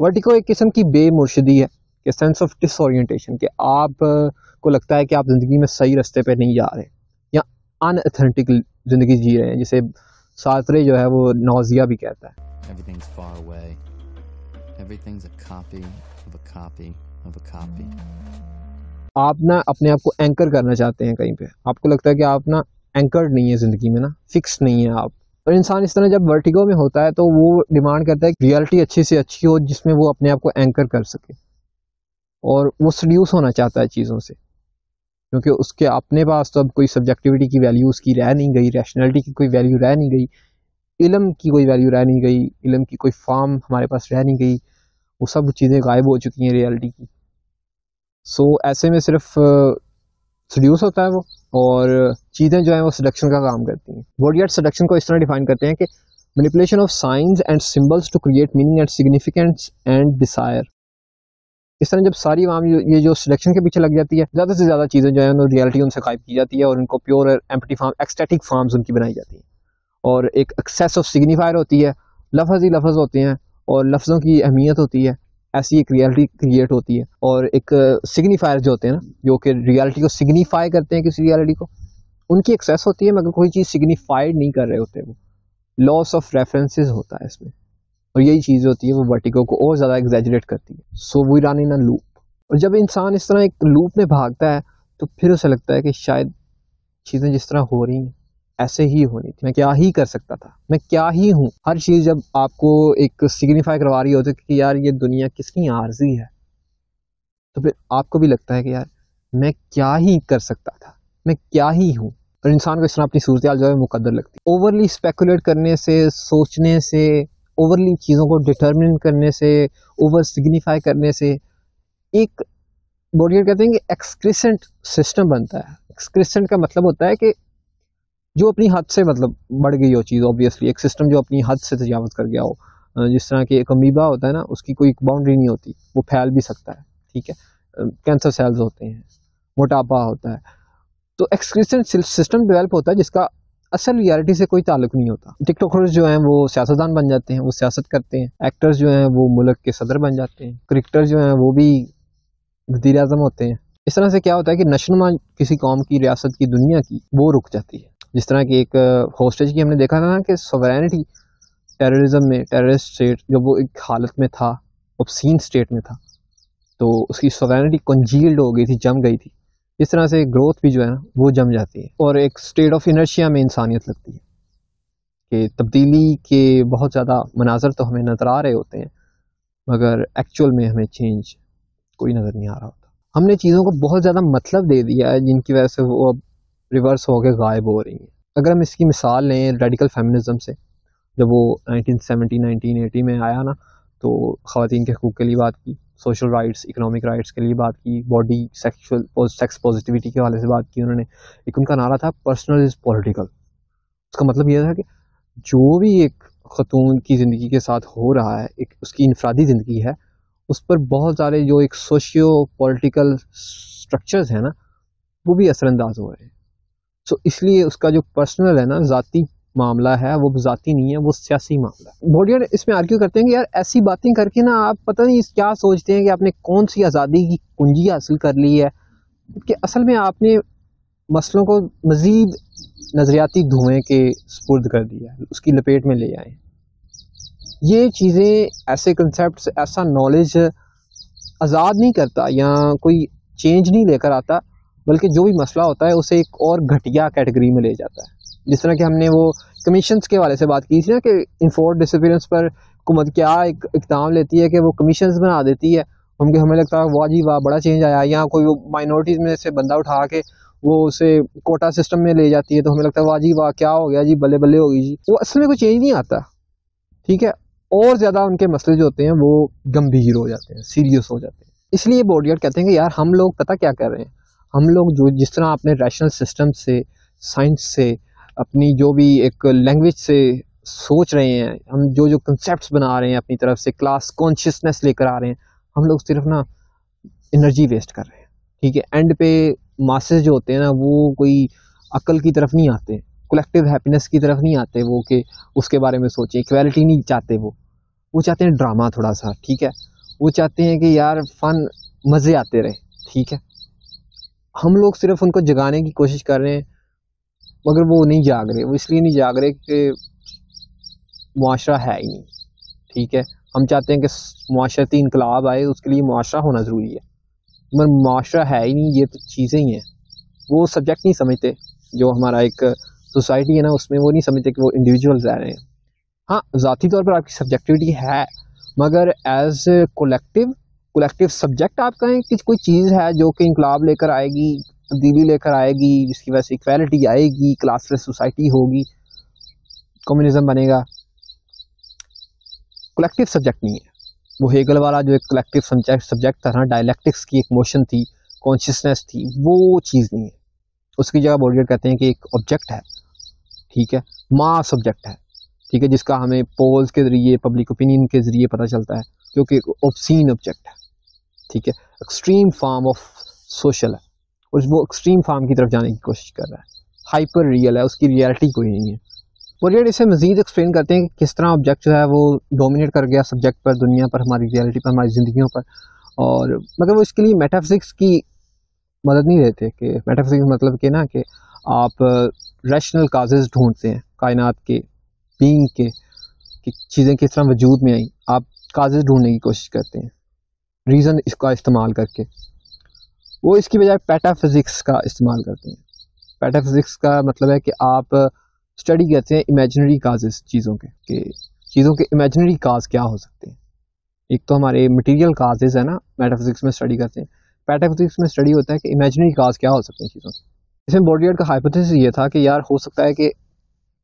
वर्टिको एक किस्म की बेमुर्शिदी है कि सेंस ऑफ डिसओरिएंटेशन, कि आप को लगता है कि आप ज़िंदगी में सही रास्ते पे नहीं जा रहे या अनऑथेंटिक ज़िंदगी जी रहे हैं, जिसे सार्त्रे जो है वो नौजिया भी कहता है। Everything's far away. Everything's a copy of a copy of a copy. आप ना अपने आप को एंकर करना चाहते हैं कहीं पे, आपको लगता है कि आप ना एंकर्ड नहीं है ज़िंदगी में, ना फिक्स नहीं है आप। और इंसान इस तरह जब वर्टिगो में होता है तो वो डिमांड करता है कि रियलिटी अच्छी से अच्छी हो जिसमें वो अपने आप को एंकर कर सके, और वो सड्यूस होना चाहता है चीज़ों से, क्योंकि उसके अपने पास तो अब कोई सब्जेक्टिविटी की वैल्यू उसकी रह नहीं गई, रैशनैलिटी की कोई वैल्यू रह नहीं गई, इल्म की कोई वैल्यू रह नहीं गई, इल्म की कोई फॉर्म हमारे पास रह नहीं गई, वो सब चीज़ें गायब हो चुकी हैं रियलिटी की। सो ऐसे में सिर्फ सड्यूस होता है वो, और चीज़ें जो हैं वो सडक्शन का काम करती हैं। बॉडियार्ड सडक्शन को इस तरह डिफाइन करते हैं कि manipulation of signs and symbols to create meaning and significance and desire. इस तरह जब सारी आवाम ये जो सिलेक्शन के पीछे लग जाती है, ज़्यादा से ज़्यादा चीज़ें जो है ना रियलिटी उनसे गायब की जाती है और उनको pure empty form, ecstatic forms उनकी बनाई जाती है, और एक एक्सेस ऑफ सिग्निफायर होती है, लफ्ज़ ही लफ्ज़ होते हैं और लफ्ज़ों की अहमियत होती है, ऐसी एक रियलिटी क्रिएट होती है। और एक सिग्निफायर जो होते हैं ना, जो कि रियलिटी को सिग्निफाई करते हैं किसी रियलिटी को, उनकी एक्सेस होती है मगर कोई चीज़ सिग्निफाइड नहीं कर रहे होते, वो लॉस ऑफ रेफरेंसेस होता है इसमें, और यही चीज़ होती है वो वर्टिगो को और ज़्यादा एग्जैजरेट करती है। So we run in a loop, और जब इंसान इस तरह एक लूप में भागता है तो फिर उसे लगता है कि शायद चीज़ें जिस तरह हो रही हैं ऐसे ही होनी थी, मैं क्या ही कर सकता था, मैं क्या ही हूँ। हर चीज़ जब आपको एक सिग्निफाई करवा रही होती है कि यार ये दुनिया किसकी आर्जी है, तो फिर आपको भी लगता है कि यार मैं क्या ही कर सकता था, मैं क्या ही हूँ। और इंसान को इस तरह अपनी सूरत हाल जो है मुकद्दर लगती है। ओवरली स्पेकुलेट करने से, सोचने से, ओवरली चीज़ों को डिटर्मिन करने से, ओवर सिग्निफाई करने से एक बॉडियर कहते हैं कि एक्सक्रिसेंट सिस्टम बनता है। एक्सक्रिसेंट का मतलब होता है कि जो अपनी हद से मतलब बढ़ गई हो चीज़, ऑब्वियसली एक सिस्टम जो अपनी हद से तजावत कर गया हो। जिस तरह कि एक अमीबा होता है ना, उसकी कोई बाउंड्री नहीं होती, वो फैल भी सकता है, ठीक है। कैंसर सेल्स होते हैं, मोटापा होता है, तो एक्सक्रिसेंट सिस्टम डेवलप होता है जिसका असल रियलिटी से कोई ताल्लुक नहीं होता। टिकटॉकर्स जो हैं वो सियासतदान बन जाते हैं, वो सियासत करते हैं। एक्टर्स जो हैं वो मुल्क के सदर बन जाते हैं। क्रिकेटर जो हैं वो भी वज़ीर आज़म होते हैं। इस तरह से क्या होता है कि नशोनुमा किसी कौम की, रियासत की, दुनिया की, वो रुक जाती है। जिस तरह की एक होस्टेज की हमने देखा था ना कि सोवरेनिटी टेररिज्म में, टेररिस्ट स्टेट जब वो एक हालत में था, ऑब्सीन स्टेट में था, तो उसकी सोवरेनिटी कंजील्ड हो गई थी, जम गई थी। इस तरह से ग्रोथ भी जो है ना वो जम जाती है, और एक स्टेट ऑफ इनर्शिया में इंसानियत लगती है कि तब्दीली के बहुत ज़्यादा मनाजर तो हमें नज़र आ रहे होते हैं मगर एक्चुअल में हमें चेंज कोई नज़र नहीं आ रहा होता। हमने चीज़ों को बहुत ज़्यादा मतलब दे दिया है जिनकी वजह से वो अब रिवर्स होकर गायब हो रही हैं। अगर हम इसकी मिसाल लें रेडिकल फेमिनिज़म से, जब वो 1970-1980 में आया ना, तो ख़वातीन के हकूक़ के लिए बात की, सोशल राइट्स, इकोनॉमिक राइट्स के लिए बात की, बॉडी सेक्स पॉजिटिविटी के हवाले से बात की उन्होंने। एक उनका नारा था पर्सनल इज़ पॉलिटिकल। उसका मतलब यह था कि जो भी एक ख़तून की ज़िंदगी के साथ हो रहा है, एक उसकी इनफरादी ज़िंदगी है, उस पर बहुत सारे जो एक सोशियो पॉलिटिकल स्ट्रक्चर्स हैं ना, वो भी असरअंदाज हो रहे हैं। सो इसलिए उसका जो पर्सनल है ना, ज़ाती मामला है, वो ज़ाती नहीं है, वो सियासी मामला है। बॉडियर इसमें आर्ग्यू करते हैं कि यार ऐसी बातें करके ना आप पता नहीं क्या सोचते हैं कि आपने कौन सी आज़ादी की कुंजी हासिल कर ली है, कि असल में आपने मसलों को मज़ीद नज़रियाती धुएँ के स्पुर्द कर दिया, उसकी लपेट में ले आए। ये चीज़ें, ऐसे कंसेप्ट, ऐसा नॉलेज आज़ाद नहीं करता या कोई चेंज नहीं लेकर आता, बल्कि जो भी मसला होता है उसे एक और घटिया कैटेगरी में ले जाता है। जिस तरह कि हमने वो कमीशंस के वाले से बात की थी ना कि इन्फोर्ड डिसअपीयरेंस पर हुकूमत क्या एक इक़दाम लेती है कि वो कमीशंस बना देती है, हमें लगता है वाह जी वाह बड़ा चेंज आया, या कोई माइनॉरिटीज़ में से बंदा उठा के वो उसे कोटा सिस्टम में ले जाती है तो हमें लगता है वाह जी वाह क्या हो गया जी, बल्ले बल्ले हो गई जी। वो असल में कोई चेंज नहीं आता, ठीक है। और ज़्यादा उनके मसले जो होते हैं वो गंभीर हो जाते हैं, सीरियस हो जाते हैं। इसलिए बॉडीगार्ड कहते हैं कि यार हम लोग पता क्या कर रहे हैं, हम लोग जो जिस तरह अपने रैशनल सिस्टम से, साइंस से, अपनी जो भी एक लैंग्वेज से सोच रहे हैं, हम जो जो कंसेप्ट बना रहे हैं अपनी तरफ से, क्लास कॉन्शियसनेस लेकर आ रहे हैं, हम लोग सिर्फ ना एनर्जी वेस्ट कर रहे हैं, ठीक है। एंड पे मासेस जो होते हैं ना वो कोई अक्ल की तरफ नहीं आते, कलेक्टिव हैप्पीनेस की तरफ नहीं आते वो कि उसके बारे में सोचें, इक्वालिटी नहीं चाहते वो चाहते हैं ड्रामा थोड़ा सा, ठीक है। वो चाहते हैं कि यार फन मज़े आते रहे, ठीक है। हम लोग सिर्फ उनको जगाने की कोशिश कर रहे हैं मगर वो नहीं जाग रहे। वो इसलिए नहीं जाग रहे कि मुआशरा है ही नहीं, ठीक है। हम चाहते हैं कि मुआशरती इनकलाब आए, उसके लिए मुआशरा होना ज़रूरी है, मगर मुआशरा है ही नहीं, ये तो चीज़ें ही हैं। वो सब्जेक्ट नहीं समझते, जो हमारा एक सोसाइटी है ना उसमें वो नहीं समझते कि वो इंडिविजुअल्स रह रहे हैं। हाँ, ज़ाती तौर पर आपकी सब्जेक्टिविटी है, मगर एज कोलेक्टिव सब्जेक्ट आप कहें कि कोई चीज़ है जो कि इनकलाब लेकर आएगी, तब्दीली लेकर आएगी, जिसकी वजह से इक्वालिटी आएगी, क्लासलेस सोसाइटी होगी, कम्युनिज्म बनेगा, कलेक्टिव सब्जेक्ट नहीं है वो। हेगल वाला जो एक कलेक्टिव सब्जेक्ट था ना, डायलैक्टिक्स की एक मोशन थी, कॉन्शियसनेस थी, वो चीज़ नहीं है। उसकी जगह बॉडीगार्ड कहते हैं कि एक ऑब्जेक्ट है, ठीक है, मास ऑब्जेक्ट है, ठीक है, जिसका हमें पोल्स के ज़रिए, पब्लिक ओपिनियन के ज़रिए पता चलता है, क्योंकि एक ऑब्सीन ऑब्जेक्ट है, ठीक है, एक्सट्रीम फॉर्म ऑफ सोशल है, और वो एक्सट्रीम फॉर्म की तरफ जाने की कोशिश कर रहा है, हाइपर रियल है, उसकी रियलिटी कोई नहीं है। बॉडीगार्ड इसे मजीद एक्सप्लेन करते हैं कि किस तरह ऑब्जेक्ट जो है वो डोमिनेट कर गया सब्जेक्ट पर, दुनिया पर, हमारी रियलिटी पर, हमारी ज़िंदगियों पर। और मगर वो इसके लिए मेटाफिजिक्स की मदद नहीं लेते, कि मेटाफिजिक्स मतलब कि ना कि आप रैशनल काजेज ढूंढते हैं कायनात के, बीइंग के, कि चीज़ें किस तरह वजूद में आई, आप काजेज ढूंढने की कोशिश करते हैं रीज़न इसका इस्तेमाल करके। वो इसकी बजाय पैटाफिजिक्स का इस्तेमाल करते हैं। पैटाफिजिक्स का मतलब है कि आप स्टडी करते हैं इमेजिनरी काजेस चीज़ों के, कि चीज़ों के इमेजिनरी काज क्या हो सकते हैं। एक तो हमारे मटेरियल काजेस है ना, मेटाफिजिक्स में स्टडी करते हैं। पैटाफिजिक्स में स्टडी होता है कि इमेजिनरी काज क्या हो सकते हैं चीज़ों के। इसमें बॉडीगार्ड का हाइपोथेसिस ये था कि यार हो सकता है कि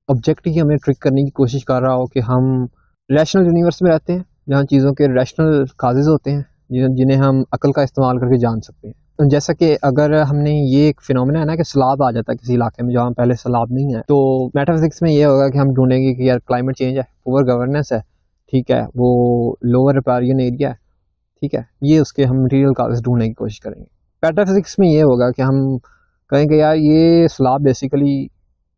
ऑब्जेक्ट ही हमें ट्रिक करने की कोशिश कर रहा हो, कि हम रैशनल यूनिवर्स में रहते हैं जहाँ चीज़ों के रैशनल काजेज होते हैं जिन्हें हम अकल का इस्तेमाल करके जान सकते हैं। जैसा कि अगर हमने ये एक फिनोमेना है ना कि सैलाब आ जाता है किसी इलाके में जहाँ पहले सैलाब नहीं है, तो मेटाफिजिक्स में ये होगा कि हम ढूंढेंगे कि यार क्लाइमेट चेंज है, पुअर गवर्नेंस है, ठीक है, वो लोअर रिपेरियन एरिया है, ठीक है, ये उसके हम मटीरियल काजेज ढूंढने की कोशिश करेंगे। पैटाफिजिक्स में ये होगा कि हम कहेंगे यार ये सैलाब बेसिकली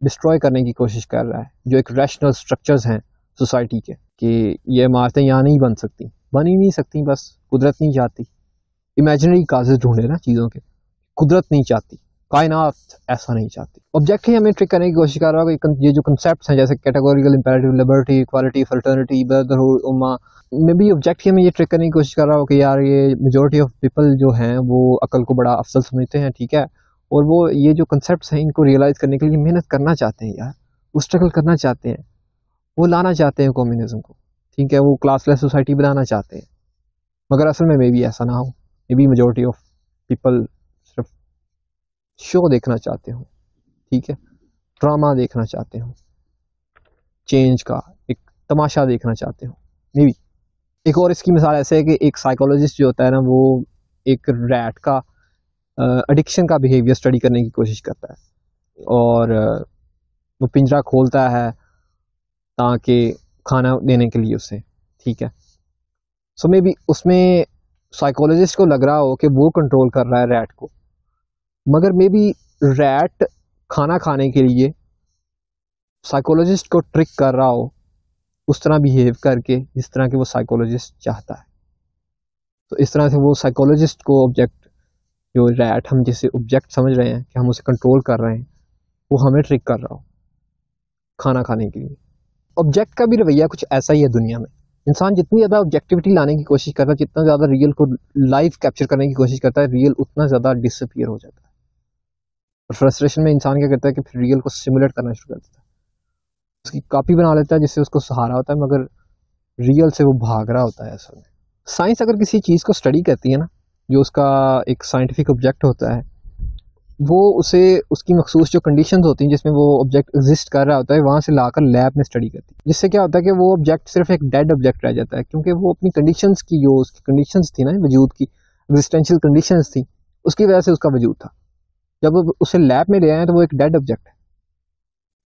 डिस्ट्रॉय करने की कोशिश कर रहा है जो एक रैशनल स्ट्रक्चर्स हैं सोसाइटी के, कि ये इमारतें यहाँ नहीं बन सकती, बन ही नहीं सकती, बस कुदरत नहीं चाहती। इमेजिनरी काजेज ढूंढे ना चीज़ों के, कुदरत नहीं चाहती, कायनात ऐसा नहीं चाहती। ऑब्जेक्ट ही हमें ट्रिक करने की कोशिश कर रहा होगा। ये जो कंसेप्ट हैं जैसे categorical, imperative, liberty, equality, fraternity, brotherhood, उम्मा, में भी ऑब्जेक्ट ही हमें ये ट्रिक करने की कोशिश कर रहा हो कि यार ये मेजॉरिटी ऑफ पीपल जो हैं वो अकल को बड़ा अफसल समझते हैं, ठीक है, और वो ये जो कंसेप्ट हैं इनको रियलाइज़ करने के लिए मेहनत करना चाहते हैं यार, वो स्ट्रगल करना चाहते हैं, वो लाना चाहते हैं कम्युनिज्म को, ठीक है, वो क्लासलेस सोसाइटी बनाना चाहते हैं। मगर असल में मे भी ऐसा ना हो, may be majority of people सिर्फ शो देखना चाहते हो, ठीक है, ड्रामा देखना चाहते हो, चेंज का एक तमाशा देखना चाहते हो, मे बी। एक और इसकी मिसाल ऐसे है कि एक साइकोलॉजिस्ट जो होता है ना वो एक रैट का एडिक्शन का बिहेवियर स्टडी करने की कोशिश करता है, और वो पिंजरा खोलता है ताकि खाना देने के लिए उसे, ठीक है। सो मे बी उसमें साइकोलॉजिस्ट को लग रहा हो कि वो कंट्रोल कर रहा है रैट को, मगर मे बी रैट खाना खाने के लिए साइकोलॉजिस्ट को ट्रिक कर रहा हो उस तरह बिहेव करके जिस तरह के वो साइकोलॉजिस्ट चाहता है। तो इस तरह से वो साइकोलॉजिस्ट को ऑब्जेक्ट, जो रैट हम जिसे ऑब्जेक्ट समझ रहे हैं कि हम उसे कंट्रोल कर रहे हैं, वो हमें ट्रिक कर रहा हो खाना खाने के लिए। ऑब्जेक्ट का भी रवैया कुछ ऐसा ही है दुनिया में। इंसान जितनी ज़्यादा ऑब्जेक्टिविटी लाने की कोशिश करता है, जितना ज़्यादा रियल को लाइव कैप्चर करने की कोशिश करता है, रियल उतना ज़्यादा डिसअपीयर हो जाता है। और फ्रस्ट्रेशन में इंसान क्या करता है कि फिर रियल को सिमुलेट करना शुरू कर देता है, उसकी कॉपी बना लेता है जिससे उसको सहारा होता है, मगर रियल से वो भाग रहा होता है असल में। साइंस अगर किसी चीज़ को स्टडी करती है ना, जो उसका एक साइंटिफिक ऑब्जेक्ट होता है, वो उसे उसकी मखसूस जो कंडीशंस होती हैं जिसमें वो ऑब्जेक्ट एग्जिस्ट कर रहा होता है वहाँ से लाकर लैब में स्टडी करती है, जिससे क्या होता है कि वो ऑब्जेक्ट सिर्फ एक डेड ऑब्जेक्ट रह जाता है, क्योंकि वो अपनी कंडीशंस की जो उसकी कंडीशंस थी ना वजूद की एग्जिस्टेंशियल कंडीशंस थी उसकी वजह से उसका वजूद था। जब उसे लैब में ले आए तो वो एक डेड ऑब्जेक्ट है,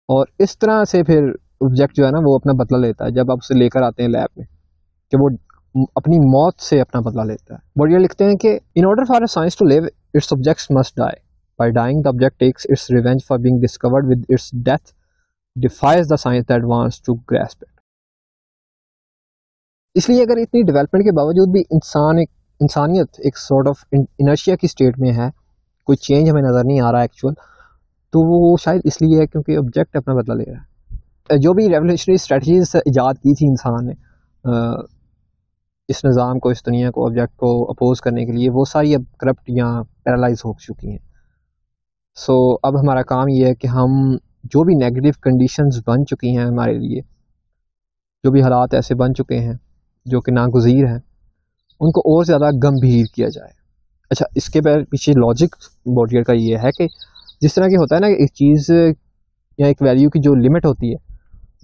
और इस तरह से फिर ऑब्जेक्ट जो है ना वो अपना बदला लेता है जब आप उसे लेकर आते हैं लैब में, कि वो अपनी मौत से अपना बदला लेता है। बोडियर लिखते हैं कि in order for a science to live its objects must die, by dying the object takes its revenge for being discovered with its death, defies the science that wants to grasp it. इसलिए अगर इतनी development के बावजूद भी इंसानियत एक sort of inertia की state में है, कोई चेंज हमें नज़र नहीं आ रहा एक्चुअल, तो वो शायद इसलिए है क्योंकि ऑब्जेक्ट अपना बदला ले रहा है। जो भी रेवोल्यूशनरी स्ट्रेटजीज ईजाद की थी इंसान ने इस निज़ाम को, इस दुनिया को, ऑब्जेक्ट को अपोज करने के लिए, वो सारी अब करप्ट या पैरालाइज हो चुकी हैं। सो अब हमारा काम ये है कि हम जो भी नेगेटिव कंडीशंस बन चुकी हैं हमारे लिए, जो भी हालात ऐसे बन चुके हैं जो कि नागुज़ीर हैं, उनको और ज़्यादा गंभीर किया जाए। अच्छा, इसके पीछे लॉजिक बोडियर का ये है कि जिस तरह की होता है ना एक चीज़ या एक वैल्यू की जो लिमिट होती है,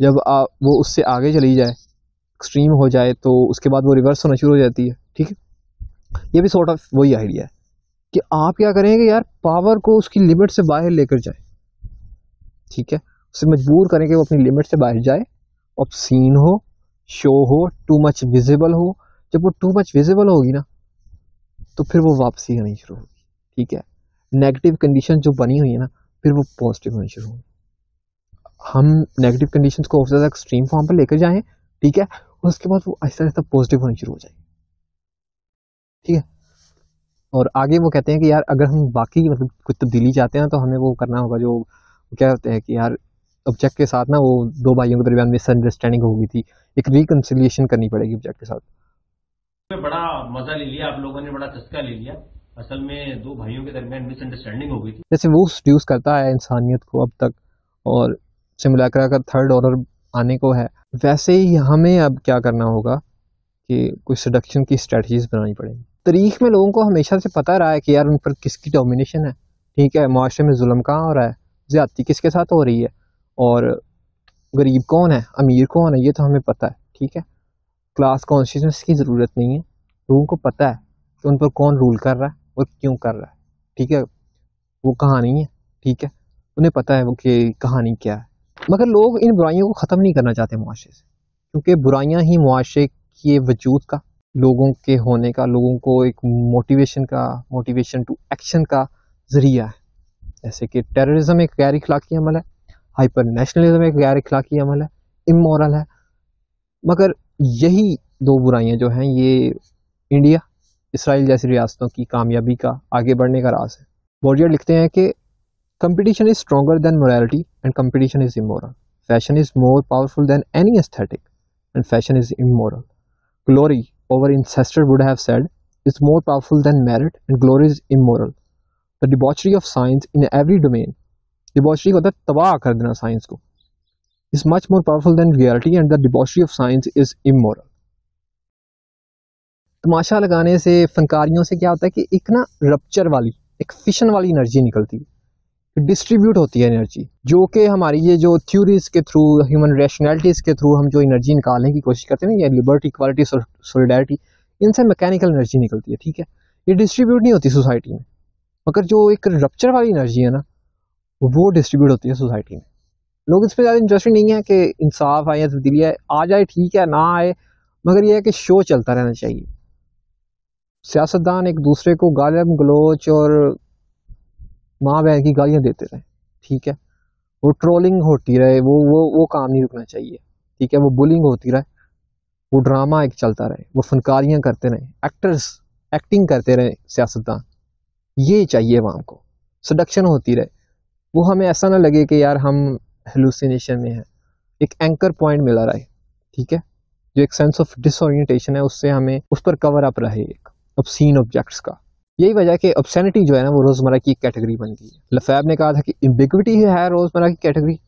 जब वो उससे आगे चली जाए, एक्सट्रीम हो जाए, तो उसके बाद वो रिवर्स होना शुरू हो जाती है। ठीक है, ये भी सॉर्ट ऑफ वही आइडिया है कि आप क्या करेंगे यार, पावर को उसकी लिमिट से बाहर लेकर जाए। ठीक है, उसे मजबूर करें कि वो अपनी लिमिट से बाहर जाए, ऑब्सीन हो, शो हो, टू मच विजिबल हो। जब वो टू मच विजिबल होगी ना तो फिर वो वापसी आनी शुरू होगी। ठीक है, नेगेटिव कंडीशन जो बनी हुई है ना फिर वो पॉजिटिव होनी शुरू होगी। हम नेगेटिव कंडीशंस को और ज़्यादा एक्सट्रीम फॉर्म पर लेकर जाएं, ठीक है, और उसके बाद वो आहिस्ता आहिस्ता पॉजिटिव होनी शुरू हो जाएगी। ठीक है, और आगे वो कहते हैं कि यार अगर हम बाकी मतलब कुछ तब्दीली चाहते हैं तो हमें वो करना होगा, जो क्या कहते हैं कि यार ऑब्जेक्ट के साथ ना वो दो भाइयों के दरमियान मिसअंडरस्टैंडिंग हो गई थी, एक रिकन्सिलिएशन करनी पड़ेगी ऑब्जेक्ट के साथ। बड़ा मजा ले लिया आप लोगों ने, बड़ा चस्का ले लिया। असल में दो भाइयों के दरमियान मिसअंडरस्टैंडिंग हो गई थी। जैसे वो सड्यूस करता है इंसानियत को अब तक और सिमुलेक्रा का थर्ड ऑर्डर आने को है, वैसे ही हमें अब क्या करना होगा कि कुछ सडक्शन की स्ट्रेटजीज बनानी पड़ेगी। तारीख में लोगों को हमेशा से पता रहा है कि यार उन पर किसकी डोमिनेशन है। ठीक है, माशरे में जुल्म कहाँ हो रहा है, ज़्यादती किसके साथ हो रही है, और गरीब कौन है, अमीर कौन है, ये तो हमें पता है। ठीक है, क्लास कॉन्शियसनेस की ज़रूरत नहीं है, लोगों को पता है कि उन पर कौन रूल कर रहा है और क्यों कर रहा है। ठीक है, वो कहानी है। ठीक है, उन्हें पता है वो कि कहानी क्या है, मगर लोग इन बुराइयों को ख़त्म नहीं करना चाहते मुआशरे से, क्योंकि बुराइयां ही मुआशरे के वजूद का, लोगों के होने का, लोगों को एक मोटिवेशन टू एक्शन का ज़रिया है। जैसे कि टेररिज्म एक गैर इखलाकी अमल है, हाइपर नेशनलिज्म एक गैर इखलाकी अमल है, इमोरल है। मगर यही दो बुराइयां जो हैं ये इंडिया, इसराइल जैसी रियासतों की कामयाबी का, आगे बढ़ने का राज है। बोडियर लिखते हैं कि competition is stronger than morality and competition is immoral. Fashion is more powerful than any aesthetic and fashion is immoral. Glory, our ancestor would have said, is more powerful than merit and glory is immoral. The debauchery of science in every domain, debauchery होता है तबाह कर देना science को, is much more powerful than reality and the debauchery of science is immoral. तमाशा लगाने से, फनकारियों से क्या होता है कि एक ना रप्चर वाली, एक फिशन वाली एनर्जी निकलती है, डिस्ट्रीब्यूट होती है एनर्जी, जो कि हमारी ये जो थ्योरीज के थ्रू, ह्यूमन रैशनैलिटीज़ के थ्रू हम जो एनर्जी निकालने की कोशिश करते हैं ना, ये लिबर्टी, इक्वालिटी, सॉलिडारिटी, इनसे मैकेनिकल एनर्जी निकलती है। ठीक है, ये डिस्ट्रीब्यूट नहीं होती सोसाइटी में, मगर जो एक रप्चर वाली एनर्जी है ना वो डिस्ट्रीब्यूट होती है सोसाइटी में। लोग इस पर ज़्यादा इंटरेस्टेड नहीं है कि इंसाफ आए या तब्दीली आए, आ जाए ठीक है, ना आए, मगर यह है कि शो चलता रहना चाहिए। सियासतदान एक दूसरे को गालियाँ गलोच और माँ बहन की गालियाँ देते रहे। ठीक है, वो ट्रोलिंग होती रहे, वो काम नहीं रुकना चाहिए। ठीक है, वो बुलिंग होती रहे, वो ड्रामा एक चलता रहे, वो फनकारियाँ करते रहे, एक्टर्स एक्टिंग करते रहे सियासतदान, ये चाहिए अवाम को। सडक्शन होती रहे, वो हमें ऐसा ना लगे कि यार हम हेलुसिनेशन में हैं, एक एंकर पॉइंट मिला रहे। ठीक है, जो एक सेंस ऑफ डिसओरिएंटेशन है उससे हमें उस पर कवर अप रहे, एक ऑब्सीन ऑब्जेक्ट्स का। यही वजह है कि ऑब्सेनिटी जो है ना वो रोज़मर्रा की कैटेगरी बन गई है। लफैब ने कहा था कि एम्बिग्विटी है रोज़मर्रा की कैटेगरी,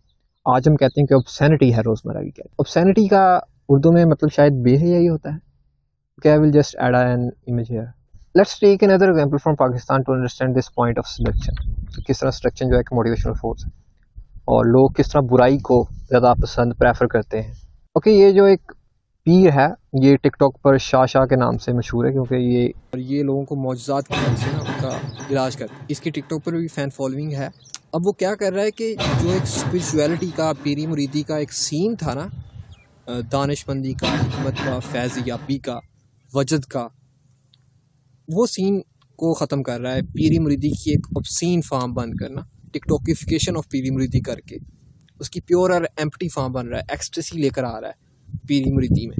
आज हम कहते हैं कि ऑब्सेनिटी है रोज़मर्रा की कैटेगरी। ऑब्सेनिटी का उर्दू में मतलब शायद बेहयाई होता है। Okay, I will just add an image here. Let's take another example from Pakistan to understand this point of selection. किस तरह डिस्ट्रैक्शन जो है एक मोटिवेशनल फोर्स है और लोग किस तरह बुराई को ज़्यादा पसंद प्रेफर करते हैं। ओके, ये जो एक पीर है ये टिकटॉक पर शाह के नाम से मशहूर है क्योंकि ये लोगों को मौजज़ात की वजह से ना उनका इलाज करता है। इसकी टिकटॉक पर भी फ़ैन फॉलोइंग है। अब वो क्या कर रहा है कि जो एक स्पिरिचुअलिटी का, पीरी मुरीदी का एक सीन था ना, दानिशमंदी का, हिकमत का, फैज़याबी का, वजद का, वो सीन को ख़त्म कर रहा है पीरी मुरीदी की एक ऑब्सीन फॉर्म बंद करना, टिकटॉकिफिकेशन ऑफ पीरी मुरीदी करके उसकी प्योर और एम्प्टी फॉर्म बन रहा है, एक्सटेसी लेकर आ रहा है पीरी मुरीदी में।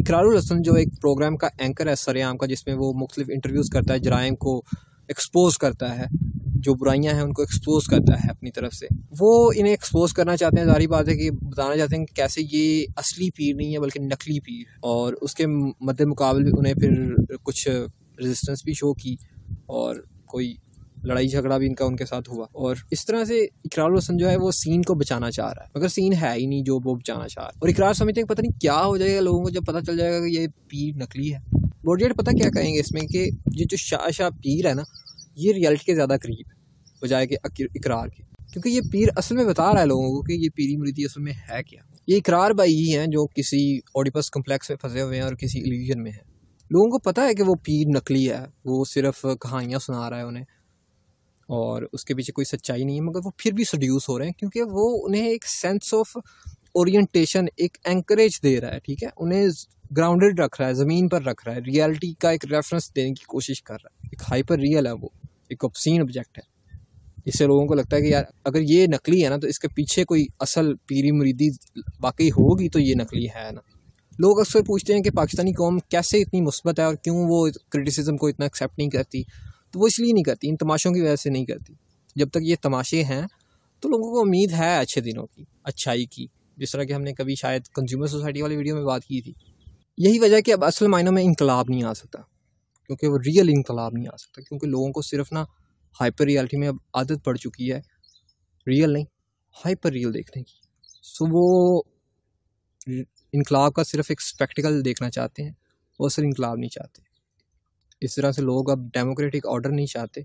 इकरारुल हसन जो एक प्रोग्राम का एंकर है सरेआम का, जिसमें वो मुख्तलिफ इंटरव्यूज़ करता है, जराइम को एक्सपोज करता है, जो बुराइयां हैं उनको एक्सपोज करता है अपनी तरफ से, वो इन्हें एक्सपोज करना चाहते हैं। जारी बात है कि बताना चाहते हैं कि कैसे ये असली पीर नहीं है बल्कि नकली पीर है, और उसके मद्दे मुकाबले उन्हें फिर कुछ रेजिस्टेंस भी शो की और कोई लड़ाई झगड़ा भी इनका उनके साथ हुआ। और इस तरह से इकरारुल हसन जो है वो सीन को बचाना चाह रहा है, मगर सीन है ही नहीं जो वो बचाना चाह रहा है। और इकरार समझते हैं पता नहीं क्या हो जाएगा लोगों को जब पता चल जाएगा कि ये पीर नकली है। बोर्डियट पता क्या कहेंगे इसमें कि ये जो शाह पीर है ना, ये रियलिटी के ज़्यादा करीब है बजाय के इकरार के, क्योंकि ये पीर असल में बता रहा है लोगों को कि ये पीरी मुरीदी असल में है क्या। ये इकरार भाई ही हैं जो किसी ओडिपस कम्प्लेक्स में फंसे हुए हैं और किसी इल्यूजन में है। लोगों को पता है कि वो पीर नकली है, वो सिर्फ कहानियाँ सुना रहा है उन्हें और उसके पीछे कोई सच्चाई नहीं है, मगर वो फिर भी सड्यूस हो रहे हैं क्योंकि वो उन्हें एक सेंस ऑफ ओरिएंटेशन, एक एंकरेज दे रहा है। ठीक है, उन्हें ग्राउंडेड रख रहा है, ज़मीन पर रख रहा है, रियलिटी का एक रेफरेंस देने की कोशिश कर रहा है। एक हाइपर रियल है, वो एक ऑब्सीन ऑब्जेक्ट है। इससे लोगों को लगता है कि यार अगर ये नकली है ना तो इसके पीछे कोई असल पीरी मुरीदी वाकई होगी तो ये नकली है ना। लोग अक्सर पूछते हैं कि पाकिस्तानी कौम कैसे इतनी मुस्बत है और क्यों वो क्रिटिसिज्म को इतना एक्सेप्ट नहीं करती। तो वो इसलिए नहीं करती, इन तमाशों की वजह से नहीं करती। जब तक ये तमाशे हैं तो लोगों को उम्मीद है अच्छे दिनों की, अच्छाई की, जिस तरह कि हमने कभी शायद कंज्यूमर सोसाइटी वाली वीडियो में बात की थी। यही वजह कि अब असल मायनों में इंकलाब नहीं आ सकता, क्योंकि वो रियल इंकलाब नहीं आ सकता, क्योंकि लोगों को सिर्फ ना हाइपर रियलिटी में अब आदत पड़ चुकी है, रियल नहीं हाइपर रियल देखने की। सो वो इंकलाब का सिर्फ एक स्पेक्टिकल देखना चाहते हैं, वो असल इंकलाब नहीं चाहते। इस तरह से लोग अब डेमोक्रेटिक ऑर्डर नहीं चाहते,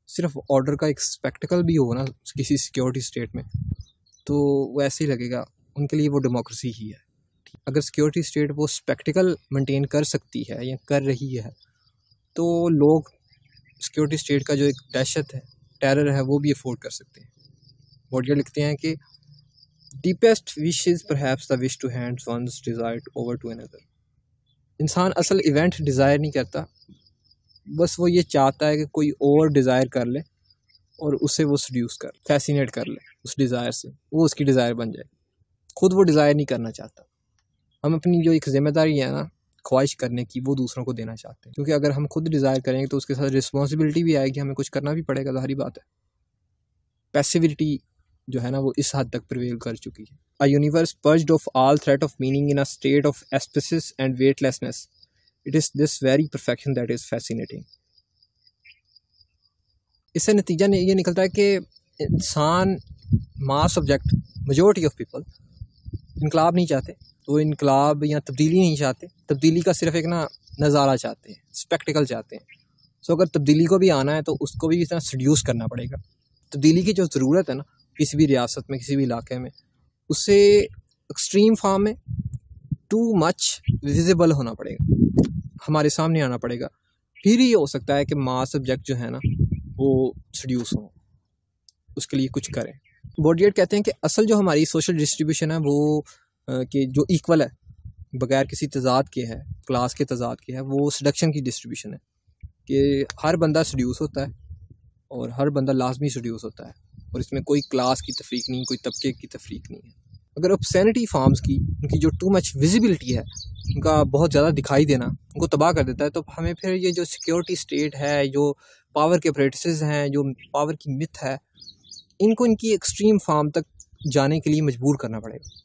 सिर्फ ऑर्डर का एक स्पेक्टिकल भी हो ना किसी सिक्योरिटी स्टेट में तो वो ऐसे ही लगेगा उनके लिए वो डेमोक्रेसी ही है। अगर सिक्योरिटी स्टेट वो स्पेक्टिकल मेंटेन कर सकती है या कर रही है तो लोग सिक्योरिटी स्टेट का जो एक दहशत है, टेरर है, वो भी अफोर्ड कर सकते हैं। बोर्डियर लिखते हैं कि deepest wish is perhaps the wish to hand one's desire over to another. इंसान असल इवेंट डिज़ायर नहीं करता, बस वो ये चाहता है कि कोई और डिज़ायर कर ले और उसे वो सड्यूस कर, फैसिनेट कर ले उस डिज़ायर से, वो उसकी डिज़ायर बन जाए। खुद वो डिज़ायर नहीं करना चाहता। हम अपनी जो एक ज़िम्मेदारी है ना ख्वाहिश करने की, वो दूसरों को देना चाहते हैं, क्योंकि अगर हम खुद डिज़ायर करेंगे तो उसके साथ रिस्पॉन्सिबिलिटी भी आएगी, हमें कुछ करना भी पड़ेगा, जाहिर बात है। पैसिविटी जो है ना वो इस हद तक प्रिवेल कर चुकी है। A universe purged of all threat of meaning in a state of asepsis and weightlessness, it is this very perfection that is fascinating. इससे नतीजा ये निकलता है कि इंसान, mass object, majority of people इनकलाब नहीं चाहते, वो इनकलाब या तब्दीली नहीं चाहते, तब्दीली का सिर्फ एक ना नज़ारा चाहते हैं, स्पेक्टिकल चाहते हैं। सो अगर तब्दीली को भी आना है तो उसको भी इस तरह सड्यूस करना पड़ेगा। तब्दीली की जो ज़रूरत है ना किसी भी रियासत में, किसी भी इलाके में, उससे एक्सट्रीम फॉर्म में टू मच विजिबल होना पड़ेगा, हमारे सामने आना पड़ेगा, फिर ही हो सकता है कि मास ऑब्जेक्ट जो है ना वो सड्यूस हो, उसके लिए कुछ करें। बोर्डियट कहते हैं कि असल जो हमारी सोशल डिस्ट्रीब्यूशन है वो कि जो इक्वल है, बगैर किसी तजाद के है, क्लास के तजाद के है, वो सडक्शन की डिस्ट्रीब्यूशन है कि हर बंदा सड्यूस होता है और हर बंदा लाजमी सड्यूस होता है, और इसमें कोई क्लास की तफरीक नहीं, कोई तबके की तफरीक नहीं है। अगर ऑब्सैनिटी फॉर्म्स की, उनकी जो टू मच विजिबिलिटी है, उनका बहुत ज़्यादा दिखाई देना उनको तबाह कर देता है, तो हमें फिर ये जो सिक्योरिटी स्टेट है, जो पावर के प्रैक्टिसेस हैं, जो पावर की मिथ है, इनको इनकी एक्सट्रीम फॉर्म तक जाने के लिए मजबूर करना पड़ेगा,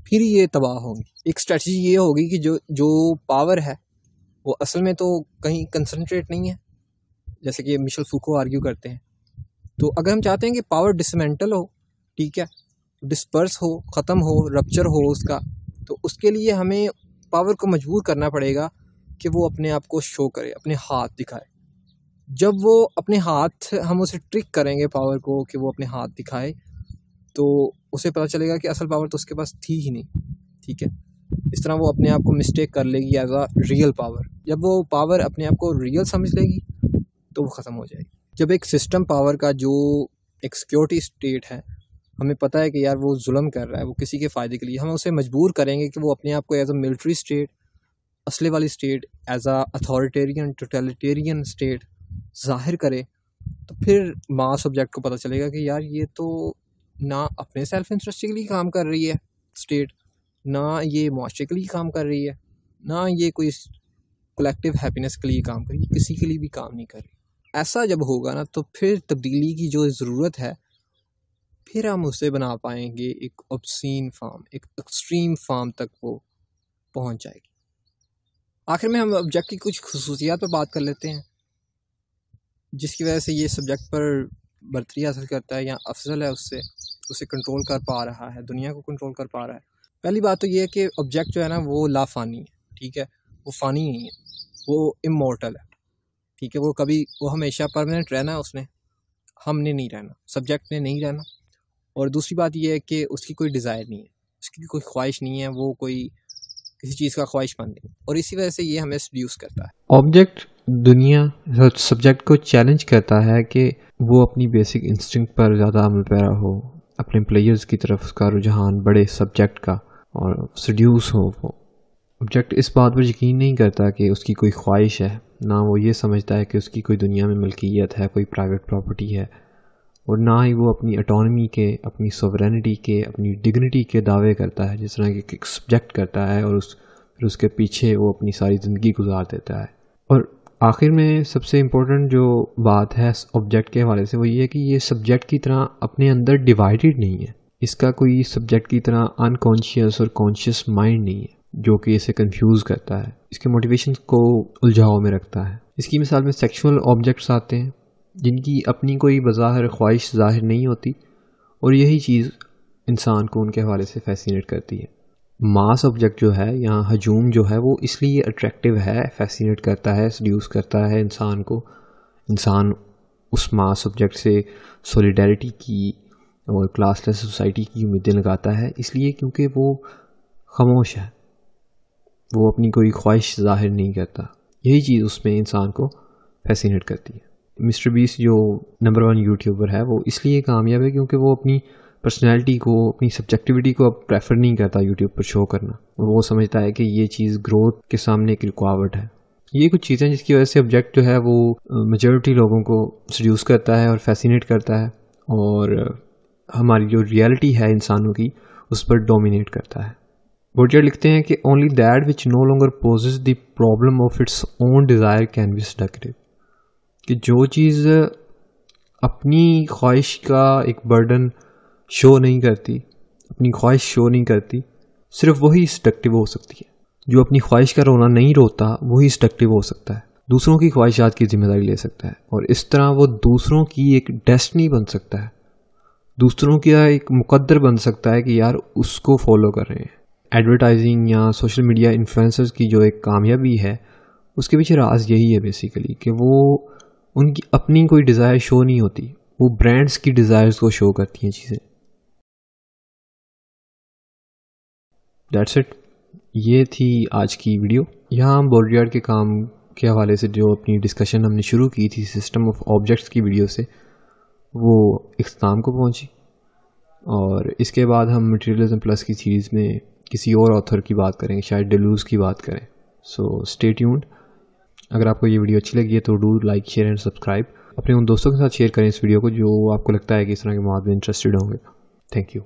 फिर ये तबाह होंगी। एक स्ट्रेटजी ये होगी कि जो पावर है वो असल में तो कहीं कंसंट्रेट नहीं है, जैसे कि मिशेल फूको आर्ग्यू करते हैं। तो अगर हम चाहते हैं कि पावर डिसमेंटल हो, ठीक है, डिस्पर्स हो, ख़त्म हो, रप्चर हो उसका, तो उसके लिए हमें पावर को मजबूर करना पड़ेगा कि वो अपने आप को शो करे, अपने हाथ दिखाए। जब वो अपने हाथ, हम उसे ट्रिक करेंगे पावर को कि वो अपने हाथ दिखाए, तो उसे पता चलेगा कि असल पावर तो उसके पास थी ही नहीं, ठीक है। इस तरह वो अपने आप को मिस्टेक कर लेगी एज अ रियल पावर। जब वो पावर अपने आप को रियल समझ लेगी तो वो ख़त्म हो जाएगी। जब एक सिस्टम पावर का जो एक सिक्योरिटी स्टेट है, हमें पता है कि यार वो जुल्म कर रहा है, वो किसी के फ़ायदे के लिए, हम उसे मजबूर करेंगे कि वो अपने आप को एज अ मिलिट्री स्टेट, असले वाली state, as a authoritarian totalitarian state जाहिर करे, तो फिर मास ऑब्जेक्ट को पता चलेगा कि यार ये तो ना अपने सेल्फ इंटरेस्ट के लिए काम कर रही है स्टेट, ना ये मुआशरे के लिए काम कर रही है, ना ये कोई कलेक्टिव हैप्पीनेस के लिए काम कर रही है, किसी के लिए भी काम नहीं कर रही। ऐसा जब होगा ना तो फिर तब्दीली की जो ज़रूरत है, फिर हम उसे बना पाएंगे एक ऑब्सीन फॉर्म, एक एक्सट्रीम फॉर्म तक वो पहुंच जाएगी। आखिर में हम ऑब्जेक्ट की कुछ खुसूसियात पर बात कर लेते हैं जिसकी वजह से ये सब्जेक्ट पर बर्तरी हासिल करता है या अफजल है, उससे उसे कंट्रोल कर पा रहा है, दुनिया को कंट्रोल कर पा रहा है। पहली बात तो ये है कि ऑब्जेक्ट जो है ना वो लाफानी है, ठीक है, वो फ़ानी नहीं है, वो इमोर्टल है, ठीक है। वो हमेशा परमानेंट रहना है उसने, हमने नहीं रहना, सब्जेक्ट ने नहीं रहना। और दूसरी बात ये है कि उसकी कोई डिज़ायर नहीं है, उसकी कोई ख्वाहिश नहीं है, वो कोई किसी चीज़ का ख्वाहिशमंद नहीं, और इसी वजह से ये हमें सड्यूस करता है। ऑब्जेक्ट दुनिया सब्जेक्ट को चैलेंज करता है कि वो अपनी बेसिक इंस्टिंक्ट पर ज़्यादा अमल पैरा हो, अपने प्लेयर्स की तरफ उसका रुझान बढ़े सब्जेक्ट का, और सड्यूस हो। वो ऑब्जेक्ट इस बात पर यकीन नहीं करता कि उसकी कोई ख्वाहिश है, ना वो ये समझता है कि उसकी कोई दुनिया में मलकियत है, कोई प्राइवेट प्रॉपर्टी है, और ना ही वो अपनी ऑटोनमी के, अपनी सोवरेनिटी के, अपनी डिग्निटी के दावे करता है जिस तरह के एक सब्जेक्ट करता है, और फिर उसके पीछे वो अपनी सारी ज़िंदगी गुजार देता है। और आखिर में सबसे इम्पोर्टेंट जो बात है ऑब्जेक्ट के हवाले से वो ये है कि ये सब्जेक्ट की तरह अपने अंदर डिवाइडेड नहीं है, इसका कोई सब्जेक्ट की तरह अनकॉन्शियस और कॉन्शियस माइंड नहीं है जो कि इसे कंफ्यूज करता है, इसके मोटिवेशन को उलझाव में रखता है। इसकी मिसाल में सेक्सुअल ऑब्जेक्ट्स आते हैं जिनकी अपनी कोई बज़ाहिर ख्वाहिश ज़ाहिर नहीं होती, और यही चीज़ इंसान को उनके हवाले से फैसिनेट करती है। मास ऑब्जेक्ट जो है, यहाँ हजूम जो है, वो इसलिए अट्रैक्टिव है, फैसिनेट करता है, सड्यूस करता है इंसान को। इंसान उस मास ऑब्जेक्ट से सॉलिडैरिटी की और क्लासलेस सोसाइटी की उम्मीदें लगाता है, इसलिए क्योंकि वो खामोश है, वो अपनी कोई ख्वाहिश ज़ाहिर नहीं करता। यही चीज़ उसमें इंसान को फैसिनेट करती है। मिस्टर बीस्ट जो नंबर 1 यूट्यूबर है, वो इसलिए कामयाब है क्योंकि वो अपनी पर्सनैलिटी को, अपनी सब्जेक्टिविटी को अब प्रेफर नहीं करता यूट्यूब पर शो करना। वो समझता है कि ये चीज़ ग्रोथ के सामने एक रुकावट है। ये कुछ चीज़ें जिसकी वजह से ऑब्जेक्ट जो है वो मेजॉरिटी लोगों को सड्यूस करता है और फैसिनेट करता है, और हमारी जो रियलिटी है इंसानों की उस पर डोमिनेट करता है। बोर्डियर लिखते हैं कि only that which no longer possesses the problem of its own desire can be seductive, कि जो चीज़ अपनी ख्वाहिश का एक बर्डन शो नहीं करती, अपनी ख्वाहिश शो नहीं करती, सिर्फ वही सेडक्टिव हो सकती है। जो अपनी ख्वाहिश का रोना नहीं रोता वही सेडक्टिव हो सकता है, दूसरों की ख्वाहिशात की जिम्मेदारी ले सकता है, और इस तरह वो दूसरों की एक डेस्टिनी बन सकता है, दूसरों का एक मुकद्दर बन सकता है कि यार उसको फॉलो कर रहे हैं। एडवर्टाइजिंग या सोशल मीडिया इन्फ्लुएंसर्स की जो एक कामयाबी है, उसके पीछे राज यही है बेसिकली, कि वो उनकी अपनी कोई डिज़ायर शो नहीं होती, वो ब्रांड्स की डिज़ायर्स को शो करती हैं चीज़ें। दैट्स इट, ये थी आज की वीडियो। यहाँ हम बोर्डियार्ड के काम के हवाले से जो अपनी डिस्कशन हमने शुरू की थी सिस्टम ऑफ ऑब्जेक्ट्स की वीडियो से, वो इख्तिताम को पहुँची, और इसके बाद हम मटेरियलिज्म प्लस की सीरीज़ में किसी और ऑथर की बात करेंगे, शायद डेलूज की बात करें। So stay tuned. अगर आपको ये वीडियो अच्छी लगी है तो do like, share and subscribe. अपने उन दोस्तों के साथ शेयर करें इस वीडियो को जो आपको लगता है कि इस तरह के मौज़ूअ में इंटरेस्टेड होंगे। Thank you.